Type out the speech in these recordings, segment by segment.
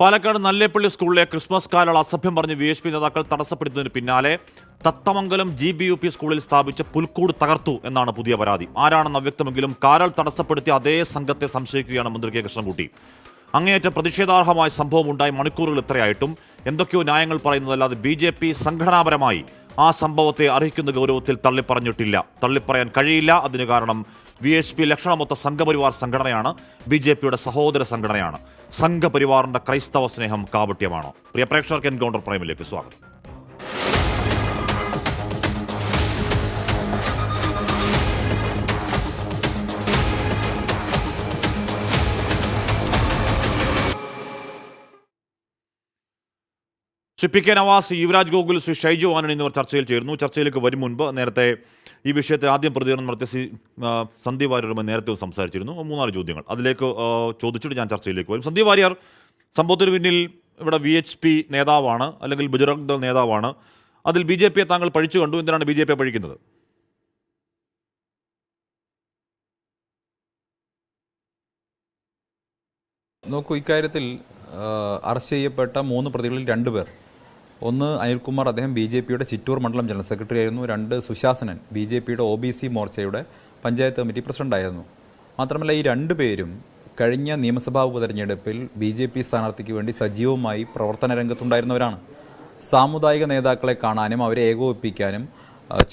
പാലക്കാട് നല്ലേപ്പള്ളി സ്കൂളിലെ ക്രിസ്മസ് കാലൾ അസഭ്യം പറഞ്ഞ് VHP നേതാക്കൾ തടസ്സപ്പെടുത്തുന്നതിന് പിന്നാലെ തത്തമംഗലം GBUP സ്കൂളിൽ സ്ഥാപിച്ച പുൽക്കൂട് തകർത്തു എന്നാണ് പുതിയ പരാതി. ആരാണെന്ന് അവ്യക്തമെങ്കിലും കാലൾ തടസ്സപ്പെടുത്തിയ അതേ സംഘത്തെ സംശയിക്കുകയാണ് മന്ത്രി കെ കൃഷ്ണൻകുട്ടി. അങ്ങേയറ്റം പ്രതിഷേധാർഹമായ സംഭവം ഉണ്ടായി മണിക്കൂറുകൾ ഇത്രയായിട്ടും എന്തൊക്കെയോ ന്യായങ്ങൾ പറയുന്നതല്ലാതെ BJP സംഘടനാപരമായി ആ സംഭവത്തെ അർഹിക്കുന്ന ഗൗരവത്തിൽ തള്ളിപ്പറഞ്ഞിട്ടില്ല. തള്ളിപ്പറയാൻ കഴിയില്ല. അതിന് കാരണം VHP ലക്ഷണമൊത്ത സംഘപരിവാർ സംഘടനയാണ്, BJPയുടെ സഹോദര സംഘടനയാണ്. സംഘപരിവാറിന്റെ ക്രൈസ്തവ സ്നേഹം കാപട്യമാണ്. പ്രിയ പ്രേക്ഷകർക്ക് എൻകൗണ്ടർ പ്രൈമിലേക്ക് സ്വാഗതം. ശ്രീ PK നവാസ്, യുവരാജ് ഗോകുൽ, ശ്രീ ഷൈജു ആനണി എന്നിവർ ചർച്ചയിൽ ചേരുന്നു. ചർച്ചയിലേക്ക് വരും മുൻപ് നേരത്തെ ഈ വിഷയത്തിൽ ആദ്യം പ്രതികരണം നടത്തിയ സന്ദീപ് വാര്യരുമായി നേരത്തെ സംസാരിച്ചിരുന്നു. 3-4 ചോദ്യങ്ങൾ അതിലേക്ക് ചോദിച്ചിട്ട് ഞാൻ ചർച്ചയിലേക്ക് വരും. സന്ദീപ് വാര്യർ, സംഭവത്തിന് പിന്നിൽ ഇവിടെ VHP നേതാവാണ്, അല്ലെങ്കിൽ ബജ്റംഗ് ദൾ നേതാവാണ്. അതിൽ BJPയെ താങ്കൾ പഴിച്ചു കണ്ടു. എന്തിനാണ് BJPയെ പഴിക്കുന്നത്? നോക്കൂ, ഇക്കാര്യത്തിൽ അറസ്റ്റ് ചെയ്യപ്പെട്ട 3 പ്രതികളിൽ 2 പേർ, ഒന്ന് അനിൽകുമാർ, അദ്ദേഹം BJPയുടെ ചിറ്റൂർ മണ്ഡലം ജനറൽ സെക്രട്ടറി ആയിരുന്നു. 2 സുശാസനൻ, BJPയുടെ OBC മോർച്ചയുടെ പഞ്ചായത്ത് കമ്മിറ്റി പ്രസിഡന്റായിരുന്നു. മാത്രമല്ല ഈ 2 പേരും കഴിഞ്ഞ നിയമസഭാ ഉപതെരഞ്ഞെടുപ്പിൽ BJP സ്ഥാനാർത്ഥിക്ക് വേണ്ടി സജീവമായി പ്രവർത്തന രംഗത്തുണ്ടായിരുന്നവരാണ്. സാമുദായിക നേതാക്കളെ കാണാനും അവരെ ഏകോപിപ്പിക്കാനും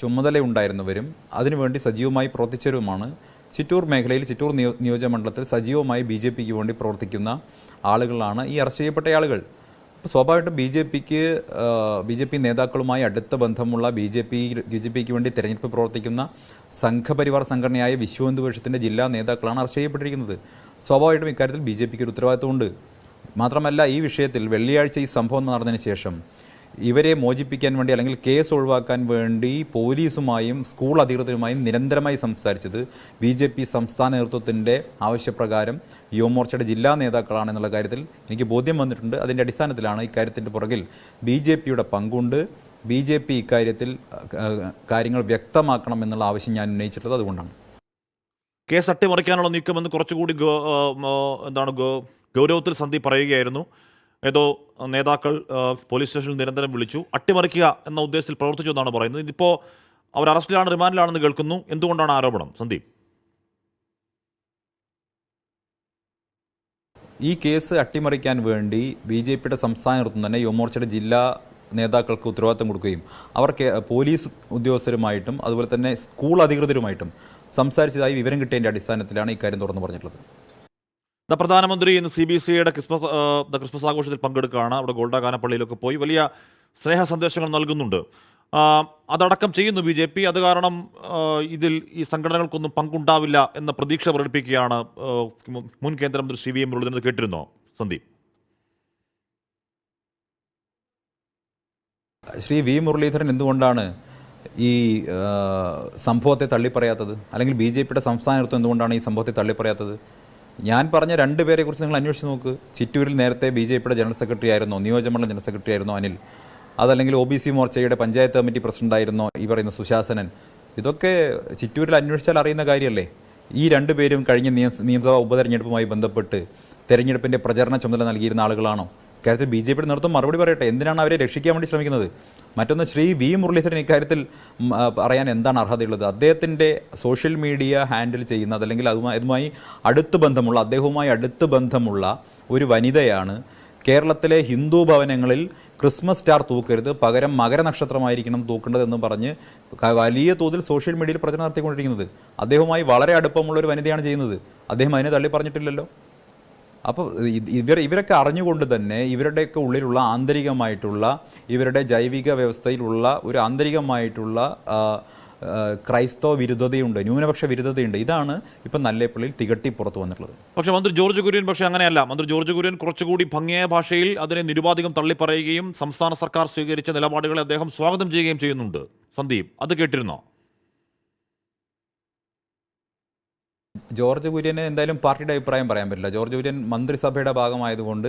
ചുമതലയുണ്ടായിരുന്നവരും അതിനുവേണ്ടി സജീവമായി പ്രവർത്തിച്ചവരുമാണ്. ചിറ്റൂർ മേഖലയിൽ, ചിറ്റൂർ നിയോജകമണ്ഡലത്തിൽ സജീവമായി BJPക്ക് വേണ്ടി പ്രവർത്തിക്കുന്ന ആളുകളാണ് ഈ അറസ്റ്റ് ചെയ്യപ്പെട്ട ആളുകൾ. സ്വാഭാവികമായിട്ടും BJP നേതാക്കളുമായി അടുത്ത ബന്ധമുള്ള BJPക്ക് വേണ്ടി തെരഞ്ഞെടുപ്പ് പ്രവർത്തിക്കുന്ന സംഘപരിവാർ സംഘടനയായ വിശ്വ ഹിന്ദു പരിഷത്തിന്റെ ജില്ലാ നേതാക്കളാണ് അറസ്റ്റ് ചെയ്യപ്പെട്ടിരിക്കുന്നത്. സ്വാഭാവികമായിട്ടും ഇക്കാര്യത്തിൽ BJPക്ക് ഒരു ഉത്തരവാദിത്വമുണ്ട്. മാത്രമല്ല, ഈ വിഷയത്തിൽ വെള്ളിയാഴ്ച ഈ സംഭവം നടന്നതിന് ശേഷം ഇവരെ മോചിപ്പിക്കാൻ വേണ്ടി, അല്ലെങ്കിൽ കേസ് ഒഴിവാക്കാൻ വേണ്ടി പോലീസുമായും സ്കൂൾ അധികൃതരുമായും നിരന്തരമായി സംസാരിച്ചത് BJP സംസ്ഥാന നേതൃത്വത്തിന്റെ ആവശ്യപ്രകാരം യുവമോർച്ചയുടെ ജില്ലാ നേതാക്കളാണെന്നുള്ള കാര്യത്തിൽ എനിക്ക് ബോധ്യം വന്നിട്ടുണ്ട്. അതിന്റെ അടിസ്ഥാനത്തിലാണ് ഇക്കാര്യത്തിന്റെ പുറകിൽ BJPയുടെ പങ്കുണ്ട്. BJP ഇക്കാര്യത്തിൽ കാര്യങ്ങൾ വ്യക്തമാക്കണം എന്നുള്ള ആവശ്യം ഞാൻ ഉന്നയിച്ചിട്ടുള്ളത് അതുകൊണ്ടാണ്. കേസ് അട്ടിമറിക്കാനുള്ള നീക്കമെന്ന് കുറച്ചുകൂടി ഗൗരവത്തിൽ സന്ദീപ് പറയുകയായിരുന്നു. ഏതോ നേതാക്കൾ പോലീസ് സ്റ്റേഷനിൽ നിരന്തരം വിളിച്ചു, അട്ടിമറിക്കുക എന്ന ഉദ്ദേശത്തിൽ പ്രവർത്തിച്ചു എന്നാണ് പറയുന്നത്. ഇതിപ്പോൾ അവർ അറസ്റ്റിലാണ്, റിമാൻഡിലാണെന്ന് കേൾക്കുന്നു. എന്തുകൊണ്ടാണ് ആരോപണം, സന്ദീപ്? ഈ കേസ് അട്ടിമറിക്കാൻ വേണ്ടി BJPയുടെ സംസ്ഥാന നേതൃത്വം തന്നെ യുവമോർച്ചയുടെ ജില്ലാ നേതാക്കൾക്ക് ഉത്തരവാദിത്തം കൊടുക്കുകയും അവർ പോലീസ് ഉദ്യോഗസ്ഥരുമായിട്ടും അതുപോലെ തന്നെ സ്കൂൾ അധികൃതരുമായിട്ടും സംസാരിച്ചതായി വിവരം കിട്ടിയതിൻ്റെ അടിസ്ഥാനത്തിലാണ് ഇക്കാര്യം തുറന്നു പറഞ്ഞിട്ടുള്ളത്. പ്രധാനമന്ത്രി ഇന്ന് CBCയുടെ ക്രിസ്മസ് ആഘോഷത്തിൽ പങ്കെടുക്കുകയാണ്. അവിടെ ഗോൾഡ കാനപ്പള്ളിയിലൊക്കെ പോയി വലിയ സ്നേഹ സന്ദേശങ്ങൾ നൽകുന്നുണ്ട്. അതടക്കം ചെയ്യുന്നു BJP. അത് കാരണം ഇതിൽ ഈ സംഘടനകൾക്കൊന്നും പങ്കുണ്ടാവില്ല എന്ന പ്രതീക്ഷ പ്രകടിപ്പിക്കുകയാണ് മുൻ കേന്ദ്രമന്ത്രി ശ്രീ V മുരളീധരൻ. കേട്ടിരുന്നോ സന്ദീപ്? ശ്രീ V മുരളീധരൻ എന്തുകൊണ്ടാണ് ഈ സംഭവത്തെ തള്ളിപ്പറയാത്തത്? അല്ലെങ്കിൽ BJPയുടെ സംസ്ഥാന നേതൃത്വം എന്തുകൊണ്ടാണ് ഈ സംഭവത്തെ തള്ളിപ്പറയാത്തത്? ഞാൻ പറഞ്ഞ 2 പേരെ കുറിച്ച് നിങ്ങൾ അന്വേഷിച്ച് നോക്ക്. ചിറ്റൂരിൽ നേരത്തെ BJPയുടെ ജനറൽ സെക്രട്ടറി ആയിരുന്നോ, നിയോജകമണ്ഡലം ജനറൽ സെക്രട്ടറി ആയിരുന്നോ അനിൽ? അതല്ലെങ്കിൽ OBC മോർച്ചയുടെ പഞ്ചായത്ത് കമ്മിറ്റി പ്രസിഡന്റ് ആയിരുന്നോ ഈ പറയുന്ന സുശാസനൻ? ഇതൊക്കെ ചിറ്റൂരിൽ അന്വേഷിച്ചാൽ അറിയുന്ന കാര്യമല്ലേ. ഈ 2 പേരും കഴിഞ്ഞ നിയമസഭാ ഉപതെരഞ്ഞെടുപ്പുമായി ബന്ധപ്പെട്ട് തെരഞ്ഞെടുപ്പിന്റെ പ്രചരണ ചുമതല നൽകിയിരുന്ന ആളുകളാണോ? ഇക്കാര്യത്തിൽ BJPയുടെ നേതൃത്വം മറുപടി പറയട്ടെ. എന്തിനാണ് അവരെ രക്ഷിക്കാൻ വേണ്ടി ശ്രമിക്കുന്നത്? മറ്റൊന്ന്, ശ്രീ V മുരളീധരൻ ഇക്കാര്യത്തിൽ പറയാൻ എന്താണ് അർഹതയുള്ളത്? അദ്ദേഹത്തിന്റെ സോഷ്യൽ മീഡിയ ഹാൻഡിൽ ചെയ്യുന്ന, അതല്ലെങ്കിൽ അതുമായി അടുത്ത് ബന്ധമുള്ള, അദ്ദേഹവുമായി അടുത്ത് ബന്ധമുള്ള ഒരു വനിതയാണ് കേരളത്തിലെ ഹിന്ദു ഭവനങ്ങളിൽ ക്രിസ്മസ് സ്റ്റാർ തൂക്കരുത്, പകരം മകരനക്ഷത്രമായിരിക്കണം തൂക്കേണ്ടതെന്ന് പറഞ്ഞ് വലിയ തോതിൽ സോഷ്യൽ മീഡിയയിൽ പ്രചരണം നടത്തിക്കൊണ്ടിരിക്കുന്നത്. അദ്ദേഹവുമായി വളരെ അടുപ്പമുള്ള ഒരു വനിതയാണ് ചെയ്യുന്നത്. അദ്ദേഹം അതിനെ തള്ളി പറഞ്ഞിട്ടില്ലല്ലോ. അപ്പോൾ ഇവരൊക്കെ അറിഞ്ഞുകൊണ്ട് തന്നെ ഇവരുടെയൊക്കെ ഉള്ളിലുള്ള ആന്തരികമായിട്ടുള്ള, ഇവരുടെ ജൈവിക വ്യവസ്ഥയിലുള്ള ഒരു ആന്തരികമായിട്ടുള്ള ക്രൈസ്തവ വിരുദ്ധതയുണ്ട്, ന്യൂനപക്ഷ വിരുദ്ധതയുണ്ട്. ഇതാണ് ഇപ്പം നല്ലേപ്പള്ളിയിൽ തികട്ടി പുറത്തു വന്നിട്ടുള്ളത്. പക്ഷേ മന്ത്രി ജോർജ് കുര്യൻ അങ്ങനെയല്ല. മന്ത്രി ജോർജ് കുര്യൻ കുറച്ചുകൂടി ഭംഗിയായ ഭാഷയിൽ അതിനെ നിരുപാധികം തള്ളിപ്പറയുകയും സംസ്ഥാന സർക്കാർ സ്വീകരിച്ച നിലപാടുകളെ അദ്ദേഹം സ്വാഗതം ചെയ്യുകയും ചെയ്യുന്നുണ്ട്. സന്ദീപ്, അത് കേട്ടിരുന്നോ? ജോർജ് കുര്യന് എന്തായാലും പാർട്ടിയുടെ അഭിപ്രായം പറയാൻ പറ്റില്ല. ജോർജ് കുര്യൻ മന്ത്രിസഭയുടെ ഭാഗമായതുകൊണ്ട്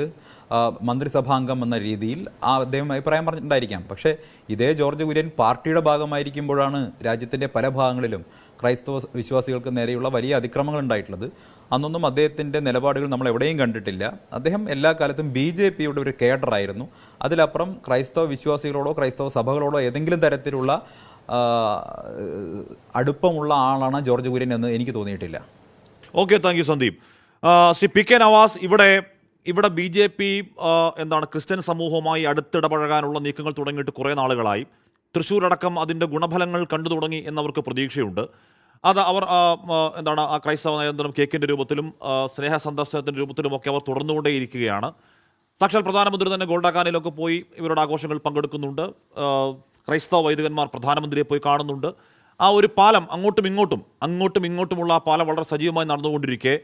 മന്ത്രിസഭാംഗം എന്ന രീതിയിൽ അദ്ദേഹം അഭിപ്രായം പറഞ്ഞിട്ടുണ്ടായിരിക്കാം. പക്ഷേ ഇതേ ജോർജ് കുര്യൻ പാർട്ടിയുടെ ഭാഗമായിരിക്കുമ്പോഴാണ് രാജ്യത്തിന്റെ പല ഭാഗങ്ങളിലും ക്രൈസ്തവ വിശ്വാസികൾക്ക് നേരെയുള്ള വലിയ അതിക്രമങ്ങൾ ഉണ്ടായിട്ടുള്ളത്. അന്നൊന്നും അദ്ദേഹത്തിൻ്റെ നിലപാടുകൾ നമ്മൾ എവിടെയും കണ്ടിട്ടില്ല. അദ്ദേഹം എല്ലാ കാലത്തും BJPയുടെ ഒരു കേഡറായിരുന്നു. അതിലപ്പുറം ക്രൈസ്തവ വിശ്വാസികളോടോ ക്രൈസ്തവ സഭകളോടോ ഏതെങ്കിലും തരത്തിലുള്ള അടുപ്പമുള്ള ആളാണ് ജോർജ് കുര്യൻ എന്ന് എനിക്ക് തോന്നിയിട്ടില്ല. Okay, thank you Sandeep. Shri P K Navas, ഇവിടെ BJP എന്താണ് ക്രിസ്ത്യൻ സമൂഹവുമായി അടുത്തിടപഴകാനുള്ള നീക്കങ്ങൾ തുടങ്ങിയിട്ട് കുറേ നാളുകളായി. തൃശ്ശൂരടക്കം അതിൻ്റെ ഗുണഫലങ്ങൾ കണ്ടു തുടങ്ങി എന്നവർക്ക് പ്രതീക്ഷയുണ്ട്. അത് അവർ എന്താണ് ആ ക്രൈസ്തവ നയതന്ത്രം കേക്കിൻ്റെ രൂപത്തിലും സ്നേഹ സന്ദർശനത്തിൻ്റെ രൂപത്തിലുമൊക്കെ അവർ തുടർന്നുകൊണ്ടേയിരിക്കുകയാണ്. സാക്ഷാൽ പ്രധാനമന്ത്രി തന്നെ ഗോൾഡാക്കാനിലൊക്കെ പോയി ഇവരുടെ ആഘോഷങ്ങൾ പങ്കെടുക്കുന്നുണ്ട്. ക്രൈസ്തവ വൈദികന്മാർ പ്രധാനമന്ത്രിയെ പോയി കാണുന്നുണ്ട്. ആ ഒരു പാലം അങ്ങോട്ടും ഇങ്ങോട്ടുമുള്ള ആ പാലം വളരെ സജീവമായി നടന്നുകൊണ്ടിരിക്കെ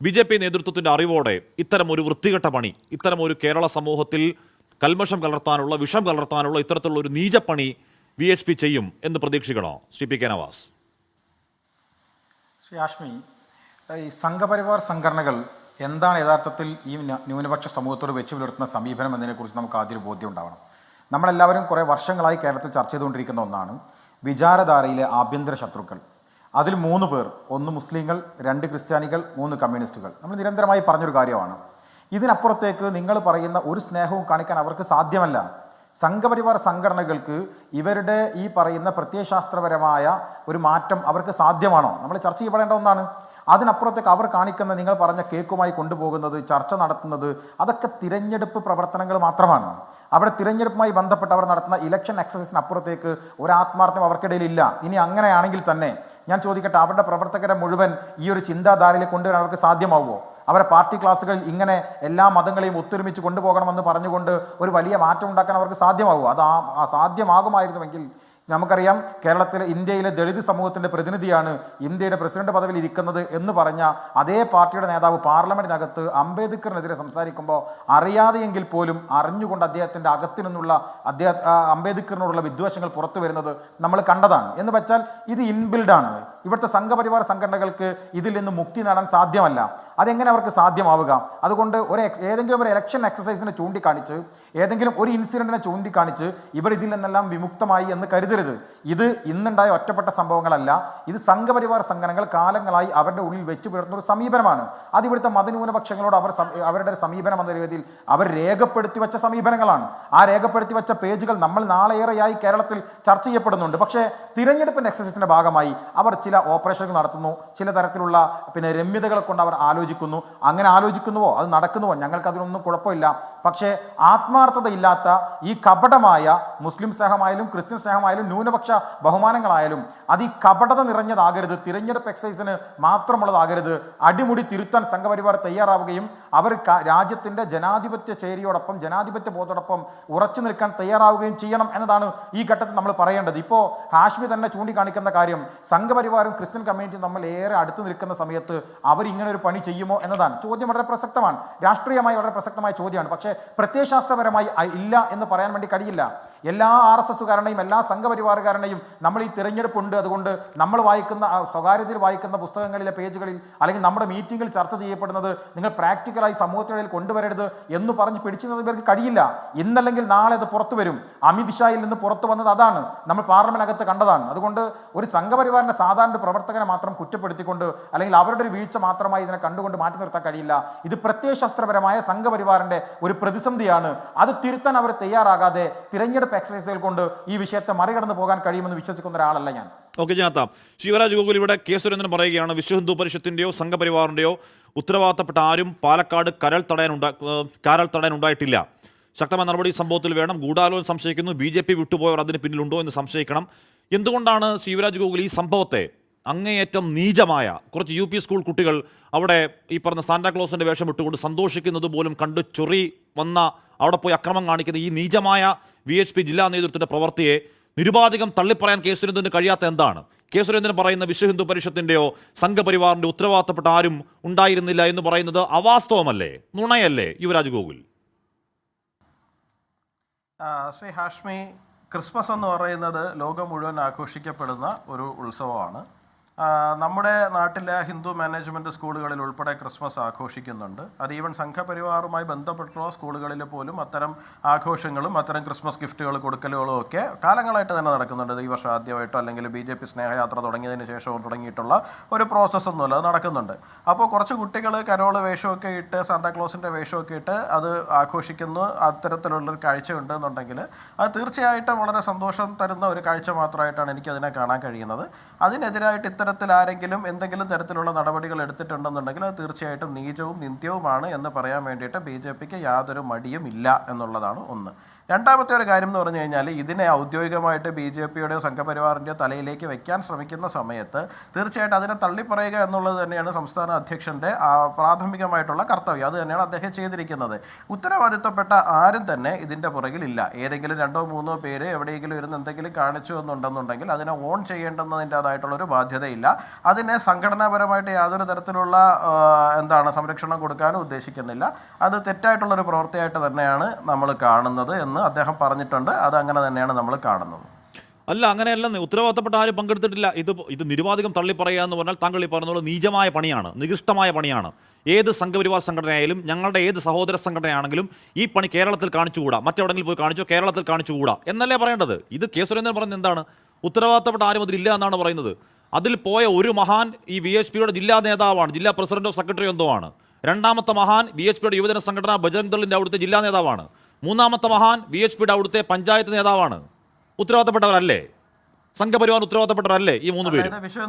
BJP നേതൃത്വത്തിൻ്റെ അറിവോടെ ഇത്തരം ഒരു വൃത്തികെട്ട പണി, ഇത്തരം ഒരു കേരള സമൂഹത്തിൽ കൽമഷം കലർത്താനുള്ള, വിഷം കലർത്താനുള്ള ഇത്തരത്തിലുള്ള ഒരു നീചപ്പണി VHP ചെയ്യും എന്ന് പ്രതീക്ഷിക്കണോ ശ്രീ പി കെ നവാസ്? ശ്രീ ഹാഷ്മി, ഈ സംഘപരിവാർ സംഘടനകൾ എന്താണ് യഥാർത്ഥത്തിൽ ഈ ന്യൂനപക്ഷ സമൂഹത്തോട് വെച്ച് പുലർത്തുന്ന സമീപനം എന്നതിനെക്കുറിച്ച് നമുക്ക് ആദ്യം ഒരു ബോധ്യം ഉണ്ടാവണം. നമ്മളെല്ലാവരും കുറേ വർഷങ്ങളായി കേരളത്തിൽ ചർച്ച ചെയ്തുകൊണ്ടിരിക്കുന്ന ഒന്നാണ് വിചാരധാരയിലെ ആഭ്യന്തര ശത്രുക്കൾ. അതിൽ 3 പേർ, 1 മുസ്ലിങ്ങൾ, 2 ക്രിസ്ത്യാനികൾ, 3 കമ്മ്യൂണിസ്റ്റുകൾ. നമ്മൾ നിരന്തരമായി പറഞ്ഞൊരു കാര്യമാണ്. ഇതിനപ്പുറത്തേക്ക് നിങ്ങൾ പറയുന്ന ഒരു സ്നേഹവും കാണിക്കാൻ അവർക്ക് സാധ്യമല്ല. സംഘപരിവാർ സംഘടനകൾക്ക് ഇവരുടെ ഈ പറയുന്ന പ്രത്യയശാസ്ത്രപരമായ ഒരു മാറ്റം അവർക്ക് സാധ്യമാണോ? നമ്മൾ ചർച്ച ചെയ്യപ്പെടേണ്ട ഒന്നാണ്. അതിനപ്പുറത്തേക്ക് അവർ കാണിക്കുന്ന, നിങ്ങൾ പറഞ്ഞ കേക്കുമായി കൊണ്ടുപോകുന്നത്, ചർച്ച നടത്തുന്നത്, അതൊക്കെ തിരഞ്ഞെടുപ്പ് പ്രവർത്തനങ്ങൾ മാത്രമാണ്. അവിടെ തിരഞ്ഞെടുപ്പുമായി ബന്ധപ്പെട്ട് അവർ നടത്തുന്ന ഇലക്ഷൻ എക്സസൈസിന് അപ്പുറത്തേക്ക് ഒരു ആത്മാർത്ഥം അവർക്കിടയിൽ ഇല്ല. ഇനി അങ്ങനെയാണെങ്കിൽ തന്നെ ഞാൻ ചോദിക്കട്ടെ, അവരുടെ പ്രവർത്തകരെ മുഴുവൻ ഈ ഒരു ചിന്താധാരയിൽ കൊണ്ടുവരാൻ അവർക്ക് സാധ്യമാവുമോ? അവരെ പാർട്ടി ക്ലാസ്സുകൾ ഇങ്ങനെ എല്ലാ മതങ്ങളെയും ഒത്തൊരുമിച്ച് കൊണ്ടുപോകണമെന്ന് പറഞ്ഞുകൊണ്ട് ഒരു വലിയ മാറ്റം ഉണ്ടാക്കാൻ അവർക്ക് സാധ്യമാവുമോ? അത് സാധ്യമാകുമായിരുന്നുവെങ്കിൽ നമുക്കറിയാം, കേരളത്തിലെ ഇന്ത്യയിലെ ദളിത് സമൂഹത്തിൻ്റെ പ്രതിനിധിയാണ് ഇന്ത്യയുടെ പ്രസിഡന്റ് പദവിയിൽ ഇരിക്കുന്നത് എന്ന് പറഞ്ഞ അതേ പാർട്ടിയുടെ നേതാവ് പാർലമെന്റിനകത്ത് അംബേദ്കറിനെതിരെ സംസാരിക്കുമ്പോൾ അറിയാതെയെങ്കിൽ പോലും അറിഞ്ഞുകൊണ്ട് അദ്ദേഹത്തിൻ്റെ അകത്തു നിന്നുള്ള അംബേദ്കറിനോടുള്ള വിദ്വേഷങ്ങൾ പുറത്തു വരുന്നത് നമ്മൾ കണ്ടതാണ്. എന്ന് വെച്ചാൽ ഇത് ഇൻബിൽഡാണ്. ഇവിടുത്തെ സംഘപരിവാർ സംഘടനകൾക്ക് ഇതിൽ നിന്ന് മുക്തി നേടാൻ സാധ്യമല്ല. അതെങ്ങനെ അവർക്ക് സാധ്യമാവുക? അതുകൊണ്ട് ഏതെങ്കിലും ഒരു ഇലക്ഷൻ എക്സസൈസിനെ ചൂണ്ടിക്കാണിച്ച്, ഏതെങ്കിലും ഒരു ഇൻസിഡന്റിനെ ചൂണ്ടിക്കാണിച്ച് ഇവർ ഇതിൽ നിന്നെല്ലാം വിമുക്തമായി എന്ന് കരുതരുത്. ഇത് ഇന്നുണ്ടായ ഒറ്റപ്പെട്ട സംഭവങ്ങളല്ല. ഇത് സംഘപരിവാർ സംഘടനകൾ കാലങ്ങളായി അവരുടെ ഉള്ളിൽ വെച്ചു പുലർത്തുന്ന ഒരു സമീപനമാണ്. അത് ഇവിടുത്തെ മതന്യൂനപക്ഷങ്ങളോട് അവരുടെ സമീപനം എന്ന രീതിയിൽ അവർ രേഖപ്പെടുത്തി വെച്ച സമീപനങ്ങളാണ്. ആ രേഖപ്പെടുത്തി വെച്ച പേജുകൾ നമ്മൾ നാളെയേറെയായി കേരളത്തിൽ ചർച്ച ചെയ്യപ്പെടുന്നുണ്ട്. പക്ഷേ തിരഞ്ഞെടുപ്പിന്റെ എക്സസൈസിന്റെ ഭാഗമായി അവർ ചില ഓപ്പറേഷനുകൾ നടത്തുന്നു, ചില തരത്തിലുള്ള രമ്യതകളെ കൊണ്ട് അവർ ആലോചിക്കുന്നു. അങ്ങനെ ആലോചിക്കുന്നുവോ, അത് നടക്കുന്നുവോ, ഞങ്ങൾക്ക് അതിനൊന്നും കുഴപ്പമില്ല. പക്ഷേ ആത്മാർത്ഥതയില്ലാത്ത ഈ കപടമായ മുസ്ലിം സ്നേഹമായാലും ക്രിസ്ത്യൻ സ്നേഹമായാലും ന്യൂനപക്ഷ ബഹുമാനങ്ങളായാലും അത് ഈ കപടത നിറഞ്ഞതാകരുത്, തിരഞ്ഞെടുപ്പ് എക്സസൈസിന് മാത്രമുള്ളതാകരുത്. അടിമുടി തിരുത്താൻ സംഘപരിവാർ തയ്യാറാവുകയും അവർ രാജ്യത്തിന്റെ ജനാധിപത്യ ചേരിയോടൊപ്പം, ജനാധിപത്യ ബോധത്തോടൊപ്പം ഉറച്ചു നിൽക്കാൻ തയ്യാറാവുകയും ചെയ്യണം എന്നതാണ് ഈ ഘട്ടത്തിൽ നമ്മൾ പറയേണ്ടത്. ഇപ്പോൾ ഹാഷ്മി തന്നെ ചൂണ്ടിക്കാണിക്കുന്ന കാര്യം, സംഘപരിവാറും ക്രിസ്ത്യൻ കമ്മ്യൂണിറ്റിയും തമ്മിൽ ഏറെ അടുത്ത് നിൽക്കുന്ന സമയത്ത് അവർ ഇങ്ങനെ ഒരു പണി ചെയ്യുമോ എന്നതാണ് ചോദ്യം. വളരെ പ്രസക്തമാണ്, രാഷ്ട്രീയമായി വളരെ പ്രസക്തമായ ചോദ്യമാണ്. പക്ഷേ പ്രത്യയശാസ്ത്രപരമായി ഇല്ല എന്ന് പറയാൻ വേണ്ടി കഴിയില്ല. എല്ലാ RSSകാരനെയും എല്ലാ സംഘപരിവാറുകാരനെയും നമ്മൾ ഈ തിരഞ്ഞെടുപ്പുണ്ട്, അതുകൊണ്ട് നമ്മൾ വായിക്കുന്ന സ്വകാര്യതയിൽ വായിക്കുന്ന പുസ്തകങ്ങളിലെ പേജുകളിൽ അല്ലെങ്കിൽ നമ്മുടെ മീറ്റിംഗിൽ ചർച്ച ചെയ്യപ്പെടുന്നത് നിങ്ങൾ പ്രാക്ടിക്കലായി സമൂഹത്തിനിടയിൽ കൊണ്ടുവരരുത് എന്ന് പറഞ്ഞ് പിടിച്ചുന്നത് ഇവർക്ക് കഴിയില്ല. ഇന്നല്ലെങ്കിൽ നാളെ അത് പുറത്തു വരും. അമിത്ഷായിൽ നിന്ന് പുറത്തു വന്നത് അതാണ്, നമ്മൾ പാർലമെന്റിനകത്ത് കണ്ടതാണ്. അതുകൊണ്ട് ഒരു സംഘപരിവാറിന്റെ സാധാരണ പ്രവർത്തകനെ മാത്രം കുറ്റപ്പെടുത്തിക്കൊണ്ട് അല്ലെങ്കിൽ അവരുടെ ഒരു വീഴ്ച മാത്രമായി ഇതിനെ കണ്ടുകൊണ്ട് മാറ്റി നിർത്താൻ കഴിയില്ല. ഇത് പ്രത്യയശാസ്ത്രപരമായ സംഘപരിവാറിന്റെ ഒരു പ്രതിസന്ധിയാണ്. അത് തിരുത്താൻ അവർ തയ്യാറാകാതെ തിരഞ്ഞെടുപ്പ് എക്സസൈസുകൾ കൊണ്ട് ഈ വിഷയത്തെ മറികടന്നു പോകാൻ കഴിയുമെന്ന് വിശ്വസിക്കുന്ന ഒരാളല്ല ഞാൻ. ഓക്കെ, ഞാൻ ശിവരാജ് ഗോകുൽ ഇവിടെ കെ സുരേന്ദ്രൻ പറയുകയാണ്, വിശ്വ ഹിന്ദു പരിഷത്തിന്റെയോ സംഘപരിവാറിന്റെയോ ഉത്തരവാദിത്തപ്പെട്ട ആരും പാലക്കാട് കരൾ തടയാൻ ഉണ്ടായിട്ടില്ല. ശക്തമായ നടപടി സംഭവത്തിൽ വേണം. ഗൂഢാലോചന സംശയിക്കുന്നു. BJP വിട്ടുപോയവർ അതിന് പിന്നിലുണ്ടോ എന്ന് സംശയിക്കണം. എന്തുകൊണ്ടാണ് ശിവരാജ് ഗോകുൽ ഈ സംഭവത്തെ അങ്ങേയറ്റം നീചമായ കുറച്ച് UP സ്കൂൾ കുട്ടികൾ അവിടെ ഈ പറഞ്ഞ സാന്റാക്ലോസിന്റെ വേഷം ഇട്ടുകൊണ്ട് സന്തോഷിക്കുന്നത് പോലും കണ്ട് ചൊറി വന്ന അവിടെ പോയി അക്രമം കാണിക്കുന്ന ഈ നീചമായ VHP ജില്ലാ നേതൃത്വത്തിന്റെ പ്രവൃത്തിയെ നിരുപാധികം തള്ളിപ്പറയാൻ കെ സുരേന്ദ്രന് കഴിയാത്ത എന്താണ്? കെ സുരേന്ദ്രൻ പറയുന്ന വിശ്വ ഹിന്ദു പരിഷത്തിന്റെയോ സംഘപരിവാറിന്റെ ഉത്തരവാദിത്തപ്പെട്ട ആരും ഉണ്ടായിരുന്നില്ല എന്ന് പറയുന്നത് അവാസ്തവമല്ലേ, നുണയല്ലേ യുവരാജ് ഗോകുൽ? ശ്രീ ഹാഷ്മി, ക്രിസ്മസ് എന്ന് പറയുന്നത് ലോകം മുഴുവൻ ആഘോഷിക്കപ്പെടുന്ന ഒരു ഉത്സവമാണ്. നമ്മുടെ നാട്ടിലെ ഹിന്ദു മാനേജ്മെൻറ്റ് സ്കൂളുകളിൽ ഉൾപ്പെടെ ക്രിസ്മസ് ആഘോഷിക്കുന്നുണ്ട്. അത് ഈവൻ സംഘപരിവാറുമായി ബന്ധപ്പെട്ടുള്ള സ്കൂളുകളിൽ പോലും അത്തരം ആഘോഷങ്ങളും അത്തരം ക്രിസ്മസ് ഗിഫ്റ്റുകൾ കൊടുക്കലുകളും ഒക്കെ കാലങ്ങളായിട്ട് തന്നെ നടക്കുന്നുണ്ട്. ഈ വർഷം ആദ്യമായിട്ടോ അല്ലെങ്കിൽ BJP സ്നേഹയാത്ര തുടങ്ങിയതിന് ശേഷം തുടങ്ങിയിട്ടുള്ള ഒരു പ്രോസസ്സൊന്നുമല്ല, അത് നടക്കുന്നുണ്ട്. അപ്പോൾ കുറച്ച് കുട്ടികൾ കരോള് വേഷമൊക്കെ ഇട്ട് സാന്താക്ലോസിൻ്റെ വേഷമൊക്കെ ഇട്ട് അത് ആഘോഷിക്കുന്നു, അത്തരത്തിലുള്ളൊരു കാഴ്ച ഉണ്ടെന്നുണ്ടെങ്കിൽ അത് തീർച്ചയായിട്ടും വളരെ സന്തോഷം തരുന്ന ഒരു കാഴ്ച മാത്രമായിട്ടാണ് എനിക്കതിനെ കാണാൻ കഴിയുന്നത്. അതിനെതിരായിട്ട് ഇത്തരത്തിൽ ആരെങ്കിലും എന്തെങ്കിലും തരത്തിലുള്ള നടപടികൾ എടുത്തിട്ടുണ്ടെന്നുണ്ടെങ്കിൽ അത് തീർച്ചയായിട്ടും നീചവും നിന്ദ്യവുമാണ് എന്ന് പറയാൻ വേണ്ടിയിട്ട് BJPക്ക് യാതൊരു മടിയും ഇല്ല എന്നുള്ളതാണ് ഒന്ന്. രണ്ടാമത്തെ ഒരു കാര്യം എന്ന് പറഞ്ഞു കഴിഞ്ഞാൽ ഇതിനെ ഔദ്യോഗികമായിട്ട് BJPയുടെയോ സംഘപരിവാറിൻ്റെയോ തലയിലേക്ക് വെക്കാൻ ശ്രമിക്കുന്ന സമയത്ത് തീർച്ചയായിട്ടും അതിനെ തള്ളിപ്പറയുക എന്നുള്ളത് തന്നെയാണ് സംസ്ഥാന അധ്യക്ഷൻ്റെ പ്രാഥമികമായിട്ടുള്ള കർത്തവ്യം. അത് തന്നെയാണ് അദ്ദേഹം ചെയ്തിരിക്കുന്നത്. ഉത്തരവാദിത്തപ്പെട്ട ആരും തന്നെ ഇതിൻ്റെ പുറകിലില്ല. ഏതെങ്കിലും 2-3 പേര് എവിടെയെങ്കിലും ഇരുന്ന് എന്തെങ്കിലും കാണിച്ചു എന്നുണ്ടെന്നുണ്ടെങ്കിൽ അതിനെ ഓൺ ചെയ്യേണ്ടുന്നതിൻ്റെതായിട്ടുള്ളൊരു ബാധ്യതയില്ല. അതിനെ സംഘടനാപരമായിട്ട് യാതൊരു തരത്തിലുള്ള സംരക്ഷണം കൊടുക്കാനും ഉദ്ദേശിക്കുന്നില്ല. അത് തെറ്റായിട്ടുള്ളൊരു പ്രവൃത്തിയായിട്ട് തന്നെയാണ് നമ്മൾ കാണുന്നത് എന്ന് അദ്ദേഹം പറഞ്ഞിട്ടുണ്ട്. അത് അങ്ങനെ തന്നെയാണ് നമ്മൾ കാണുന്നത്. അല്ല, അങ്ങനെയല്ലെന്ന്. ഉത്തരവാദിത്തപ്പെട്ട ആരും പങ്കെടുത്തിട്ടില്ല. ഇത് നിരുപാധികം തള്ളിപ്പറയുക എന്ന് പറഞ്ഞാൽ താങ്കൾ ഈ പറഞ്ഞ നീചമായ പണിയാണ്, നികൃഷ്ടമായ പണിയാണ്. ഏത് സംഘപരിവാർ സംഘടനയായാലും ഞങ്ങളുടെ ഏത് സഹോദര സംഘടനയാണെങ്കിലും ഈ പണി കേരളത്തിൽ കാണിച്ചുകൂടാ, മറ്റെവിടെങ്കിലും പോയി കാണിച്ചോ, കേരളത്തിൽ കാണിച്ചുകൂടാ എന്നല്ലേ പറയേണ്ടത്. ഇത് കെ സുരേന്ദ്രൻ പറയുന്നത് എന്താണ്? ഉത്തരവാദിത്തപ്പെട്ട ആരും അതിലില്ല എന്നാണ് പറയുന്നത്. അതിൽ പോയ ഒരു മഹാൻ ഈ VHPയുടെ ജില്ലാ നേതാവാണ്, ജില്ലാ പ്രസിഡന്റോ സെക്രട്ടറിയോ എന്തോ ആണ്. രണ്ടാമത്തെ മഹാൻ VHPയുടെ യുവജന സംഘടന ബജറംഗ് ദളിന്റെ അവിടുത്തെ ജില്ലാ നേതാവാണ്. മൂന്നാമത്തെ മഹാൻ VHPയുടെ അവിടുത്തെ പഞ്ചായത്ത് നേതാവാണ്. ഉത്തരവാദിത്തപ്പെട്ടവരല്ലേ? സംഘപരിവാർ ഉത്തരവാദിത്തപ്പെട്ടവരല്ലേ ഈ 3 പേര്? ഇത് വിശ്വ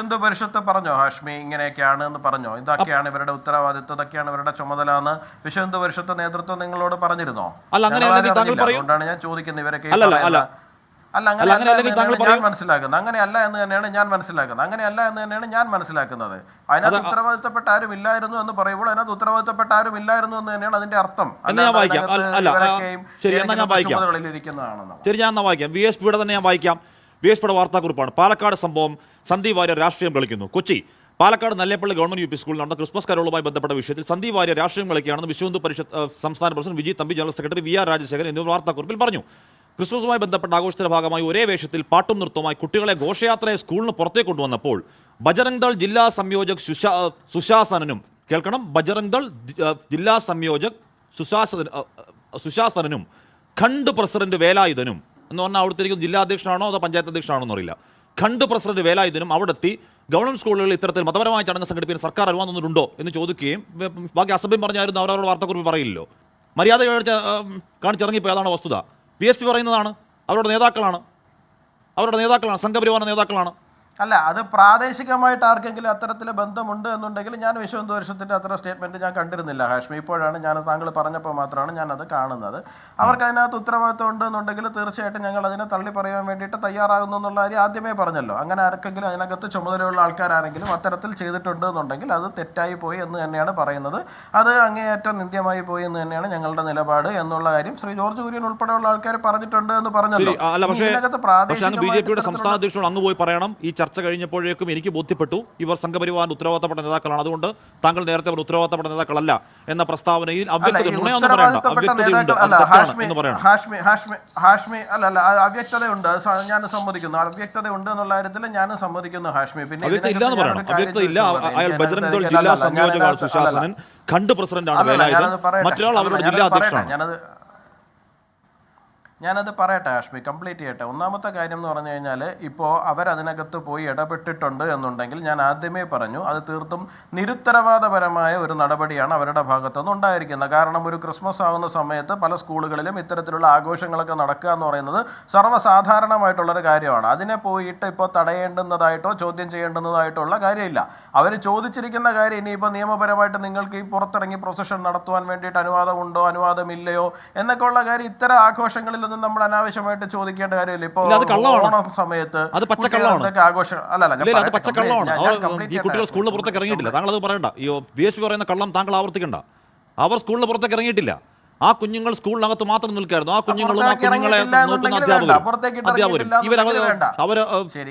ഹിന്ദു പരിഷത്ത് പറഞ്ഞോ ഹാഷ്മി ഇങ്ങനെയൊക്കെയാണ് എന്ന് പറഞ്ഞോ? ഇതൊക്കെയാണ് ഇവരുടെ ഉത്തരവാദിത്വം, ഇതൊക്കെയാണ് ഇവരുടെ ചുമതല എന്ന് വിശ്വ ഹിന്ദു പരിഷത്ത് നേതൃത്വം നിങ്ങളോട് പറഞ്ഞിരുന്നോ? അതുകൊണ്ടാണ് ഞാൻ ചോദിക്കുന്നത്. ഇവരൊക്കെ ഞാൻ മനസ്സിലാക്കുന്നത് അങ്ങനെയല്ല എന്ന് തന്നെയാണ് ഞാൻ മനസ്സിലാക്കുന്നത്. അതിനകത്ത് ഉത്തരവാദിത്തപ്പെട്ട ആരും ഇല്ലായിരുന്നു എന്ന് പറയുമ്പോൾ അതിനകത്ത് ഉത്തരവാദിത്തപ്പെട്ട ആരും ഇല്ലായിരുന്നു എന്ന് തന്നെയാണ് അതിന്റെ അർത്ഥം. VHPയുടെ തന്നെ ഞാൻ വായിക്കാം. VHPയുടെ വാർത്താക്കുറിപ്പാണ്. പാലക്കാട് സംഭവം, സന്ദീപ് വാര്യർ രാഷ്ട്രീയം കളിക്കുന്നു. കൊച്ചി പാലക്കാട് നല്ലേപ്പള്ളി ഗവൺമെന്റ് UP സ്കൂളിൽ നടന്ന ക്രിസ്മസ് കരോളുമായി ബന്ധപ്പെട്ട വിഷയത്തിൽ സന്ദീപ് വാര്യർ രാഷ്ട്രീയം കളിക്കുകയാണെന്ന് വിശ്വ ഹിന്ദു പരിഷത്ത് സംസ്ഥാന president Viji Thampi, general secretary VR Rajasekharan എന്നിവർ വാർത്താക്കുറിപ്പിൽ പറഞ്ഞു. ക്രിസ്മസുമായി ബന്ധപ്പെട്ട ആഘോഷത്തിന്റെ ഭാഗമായി ഒരേ വേഷത്തിൽ പാട്ടും നൃത്തവുമായി കുട്ടികളെ ഘോഷയാത്രയെ സ്കൂളിന് പുറത്തേക്ക് കൊണ്ടുവന്നപ്പോൾ ബജറംഗ് ദൾ ജില്ലാ സംയോജക് സുശാസനനും, കേൾക്കണം, ബജറംഗ് ദൾ ജില്ലാ സംയോജക് സുശാസനനും ഖണ്ഡ് പ്രസിഡന്റ് വേലായുധനും എന്ന് പറഞ്ഞാൽ അവിടുത്തെ ജില്ലാ അധ്യക്ഷനാണോ അതോ പഞ്ചായത്ത് അധ്യക്ഷനാണോ എന്നറിയില്ല, ഖണ്ഡ് പ്രസിഡന്റ് വേലായുധനും അവിടെ എത്തി ഗവൺമെന്റ് സ്കൂളുകളിൽ ഇത്തരത്തിൽ മതപരമായ ചടങ്ങ് സംഘടിപ്പിക്കാൻ സർക്കാർ അനുവാദം തന്നിട്ടുണ്ടോ എന്ന് ചോദിക്കുകയും ബാക്കി അസഭ്യം പറഞ്ഞായിരുന്നു അവരവരുടെ വാർത്താക്കുറിപ്പ് പറയില്ലല്ലോ. മര്യാദ കാണിച്ചിറങ്ങിപ്പോയി. അതാണ് വസ്തുത. VHP പറയുന്നതാണ്. അവരുടെ നേതാക്കളാണ്, സംഘപരിവാർ നേതാക്കളാണ്. അല്ല, അത് പ്രാദേശികമായിട്ട് ആർക്കെങ്കിലും അത്തരത്തിൽ ബന്ധമുണ്ട് എന്നുണ്ടെങ്കിൽ ഞാൻ വിശ്വ ഹിന്ദു പരിഷത്തിൻ്റെ അത്ര സ്റ്റേറ്റ്മെൻറ്റ് ഞാൻ കണ്ടിരുന്നില്ല ഹാഷ്മി. ഇപ്പോഴാണ് താങ്കൾ പറഞ്ഞപ്പോൾ മാത്രമാണ് ഞാനത് കാണുന്നത്. അവർക്ക് അതിനകത്ത് ഉത്തരവാദിത്വം ഉണ്ട് എന്നുണ്ടെങ്കിൽ തീർച്ചയായിട്ടും ഞങ്ങൾ അതിനെ തള്ളി പറയാൻ വേണ്ടിയിട്ട് തയ്യാറാകുന്നു എന്നുള്ള കാര്യം ആദ്യമേ പറഞ്ഞല്ലോ. അങ്ങനെ ആർക്കെങ്കിലും അതിനകത്ത് ചുമതലയുള്ള ആൾക്കാരാരെങ്കിലും അത്തരത്തിൽ ചെയ്തിട്ടുണ്ട് എന്നുണ്ടെങ്കിൽ അത് തെറ്റായി പോയി എന്ന് തന്നെയാണ് പറയുന്നത്. അത് അങ്ങേയറ്റം നിന്ദ്യമായി പോയി എന്ന് തന്നെയാണ് ഞങ്ങളുടെ നിലപാട് എന്നുള്ള കാര്യം ശ്രീ ജോർജ് കുര്യൻ ഉൾപ്പെടെയുള്ള ആൾക്കാർ പറഞ്ഞിട്ടുണ്ട് എന്ന് പറഞ്ഞല്ലോ. BJPയുടെ സംസ്ഥാന അധ്യക്ഷനോട് അങ്ങ് പോയി പറയണം. ഈ ചർച്ച കഴിഞ്ഞപ്പോഴേക്കും എനിക്ക് ബോധ്യപ്പെട്ടു ഇവർ സംഘപരിവാറിന്റെ ഉത്തരവാദിത്തപ്പെട്ട നേതാക്കളാണ്, അതുകൊണ്ട് താങ്കൾ നേരത്തെ അവർ ഉത്തരവാദിത്തപ്പെട്ട നേതാക്കളല്ല എന്ന പ്രസ്താവനയിൽ അവ്യക്തതയുണ്ട്. ഞാൻ സമ്മതിക്കുന്നു, അവ്യക്തതയുണ്ട് എന്നുള്ള കാര്യത്തിൽ ഞാൻ സമ്മതിക്കുന്നു ഹാഷ്മി. പിന്നെ ബജറംഗ് ദൾ ജില്ലാ സംയോജകനാണ് സുശാസനൻ, ഖണ്ഡ് പ്രസിഡന്റാണ് വേലായുധൻ, മറ്റൊരാൾ അവരുടെ ജില്ലാ അധ്യക്ഷനാണ്. ഞാനത് പറയട്ടെ ഹാഷ്മി, കംപ്ലീറ്റ് ചെയ്യട്ടെ. ഒന്നാമത്തെ കാര്യം എന്ന് പറഞ്ഞു കഴിഞ്ഞാൽ ഇപ്പോൾ അവരതിനകത്ത് പോയി ഇടപെട്ടിട്ടുണ്ട് എന്നുണ്ടെങ്കിൽ ഞാൻ ആദ്യമേ പറഞ്ഞു അത് തീർത്തും നിരുത്തരവാദപരമായ ഒരു നടപടിയാണ് അവരുടെ ഭാഗത്തുനിന്ന് ഉണ്ടായിരിക്കുന്നത്. കാരണം ഒരു ക്രിസ്മസ് ആവുന്ന സമയത്ത് പല സ്കൂളുകളിലും ഇത്തരത്തിലുള്ള ആഘോഷങ്ങളൊക്കെ നടക്കുക എന്ന് പറയുന്നത് സർവ്വസാധാരണമായിട്ടുള്ളൊരു കാര്യമാണ്. അതിനെ പോയിട്ട് ഇപ്പോൾ തടയേണ്ടുന്നതായിട്ടോ ചോദ്യം ചെയ്യേണ്ടുന്നതായിട്ടുള്ള കാര്യമില്ല. അവർ ചോദിച്ചിരിക്കുന്ന കാര്യം ഇനിയിപ്പോൾ നിയമപരമായിട്ട് നിങ്ങൾക്ക് ഈ പുറത്തിറങ്ങി പ്രൊസഷൻ നടത്തുവാൻ വേണ്ടിയിട്ട് അനുവാദമുണ്ടോ അനുവാദമില്ലയോ എന്നൊക്കെ ഉള്ള കാര്യം ഇത്തരം ആഘോഷങ്ങളിൽ നമ്മൾ അനാവശ്യമായിട്ട് ചോദിക്കേണ്ട കാര്യമില്ല. ഇപ്പൊ ഓണം സമയത്ത് കുട്ടികൾ സ്കൂളിന് പുറത്തേക്ക് ഇറങ്ങിയിട്ടില്ല. താങ്കൾ അത് പറയണ്ട. ഈ VHP പറയുന്ന കള്ളം താങ്കൾ ആവർത്തിക്കണ്ട. അവർ സ്കൂളിന് പുറത്തേക്ക് ഇറങ്ങിയിട്ടില്ല. ആ കുഞ്ഞുങ്ങൾ സ്കൂളിനകത്ത് മാത്രം നിൽക്കായിരുന്നു. ആ കുഞ്ഞുങ്ങളും ആ കുഞ്ഞുങ്ങളെ നോക്കുന്ന അധ്യാപകരും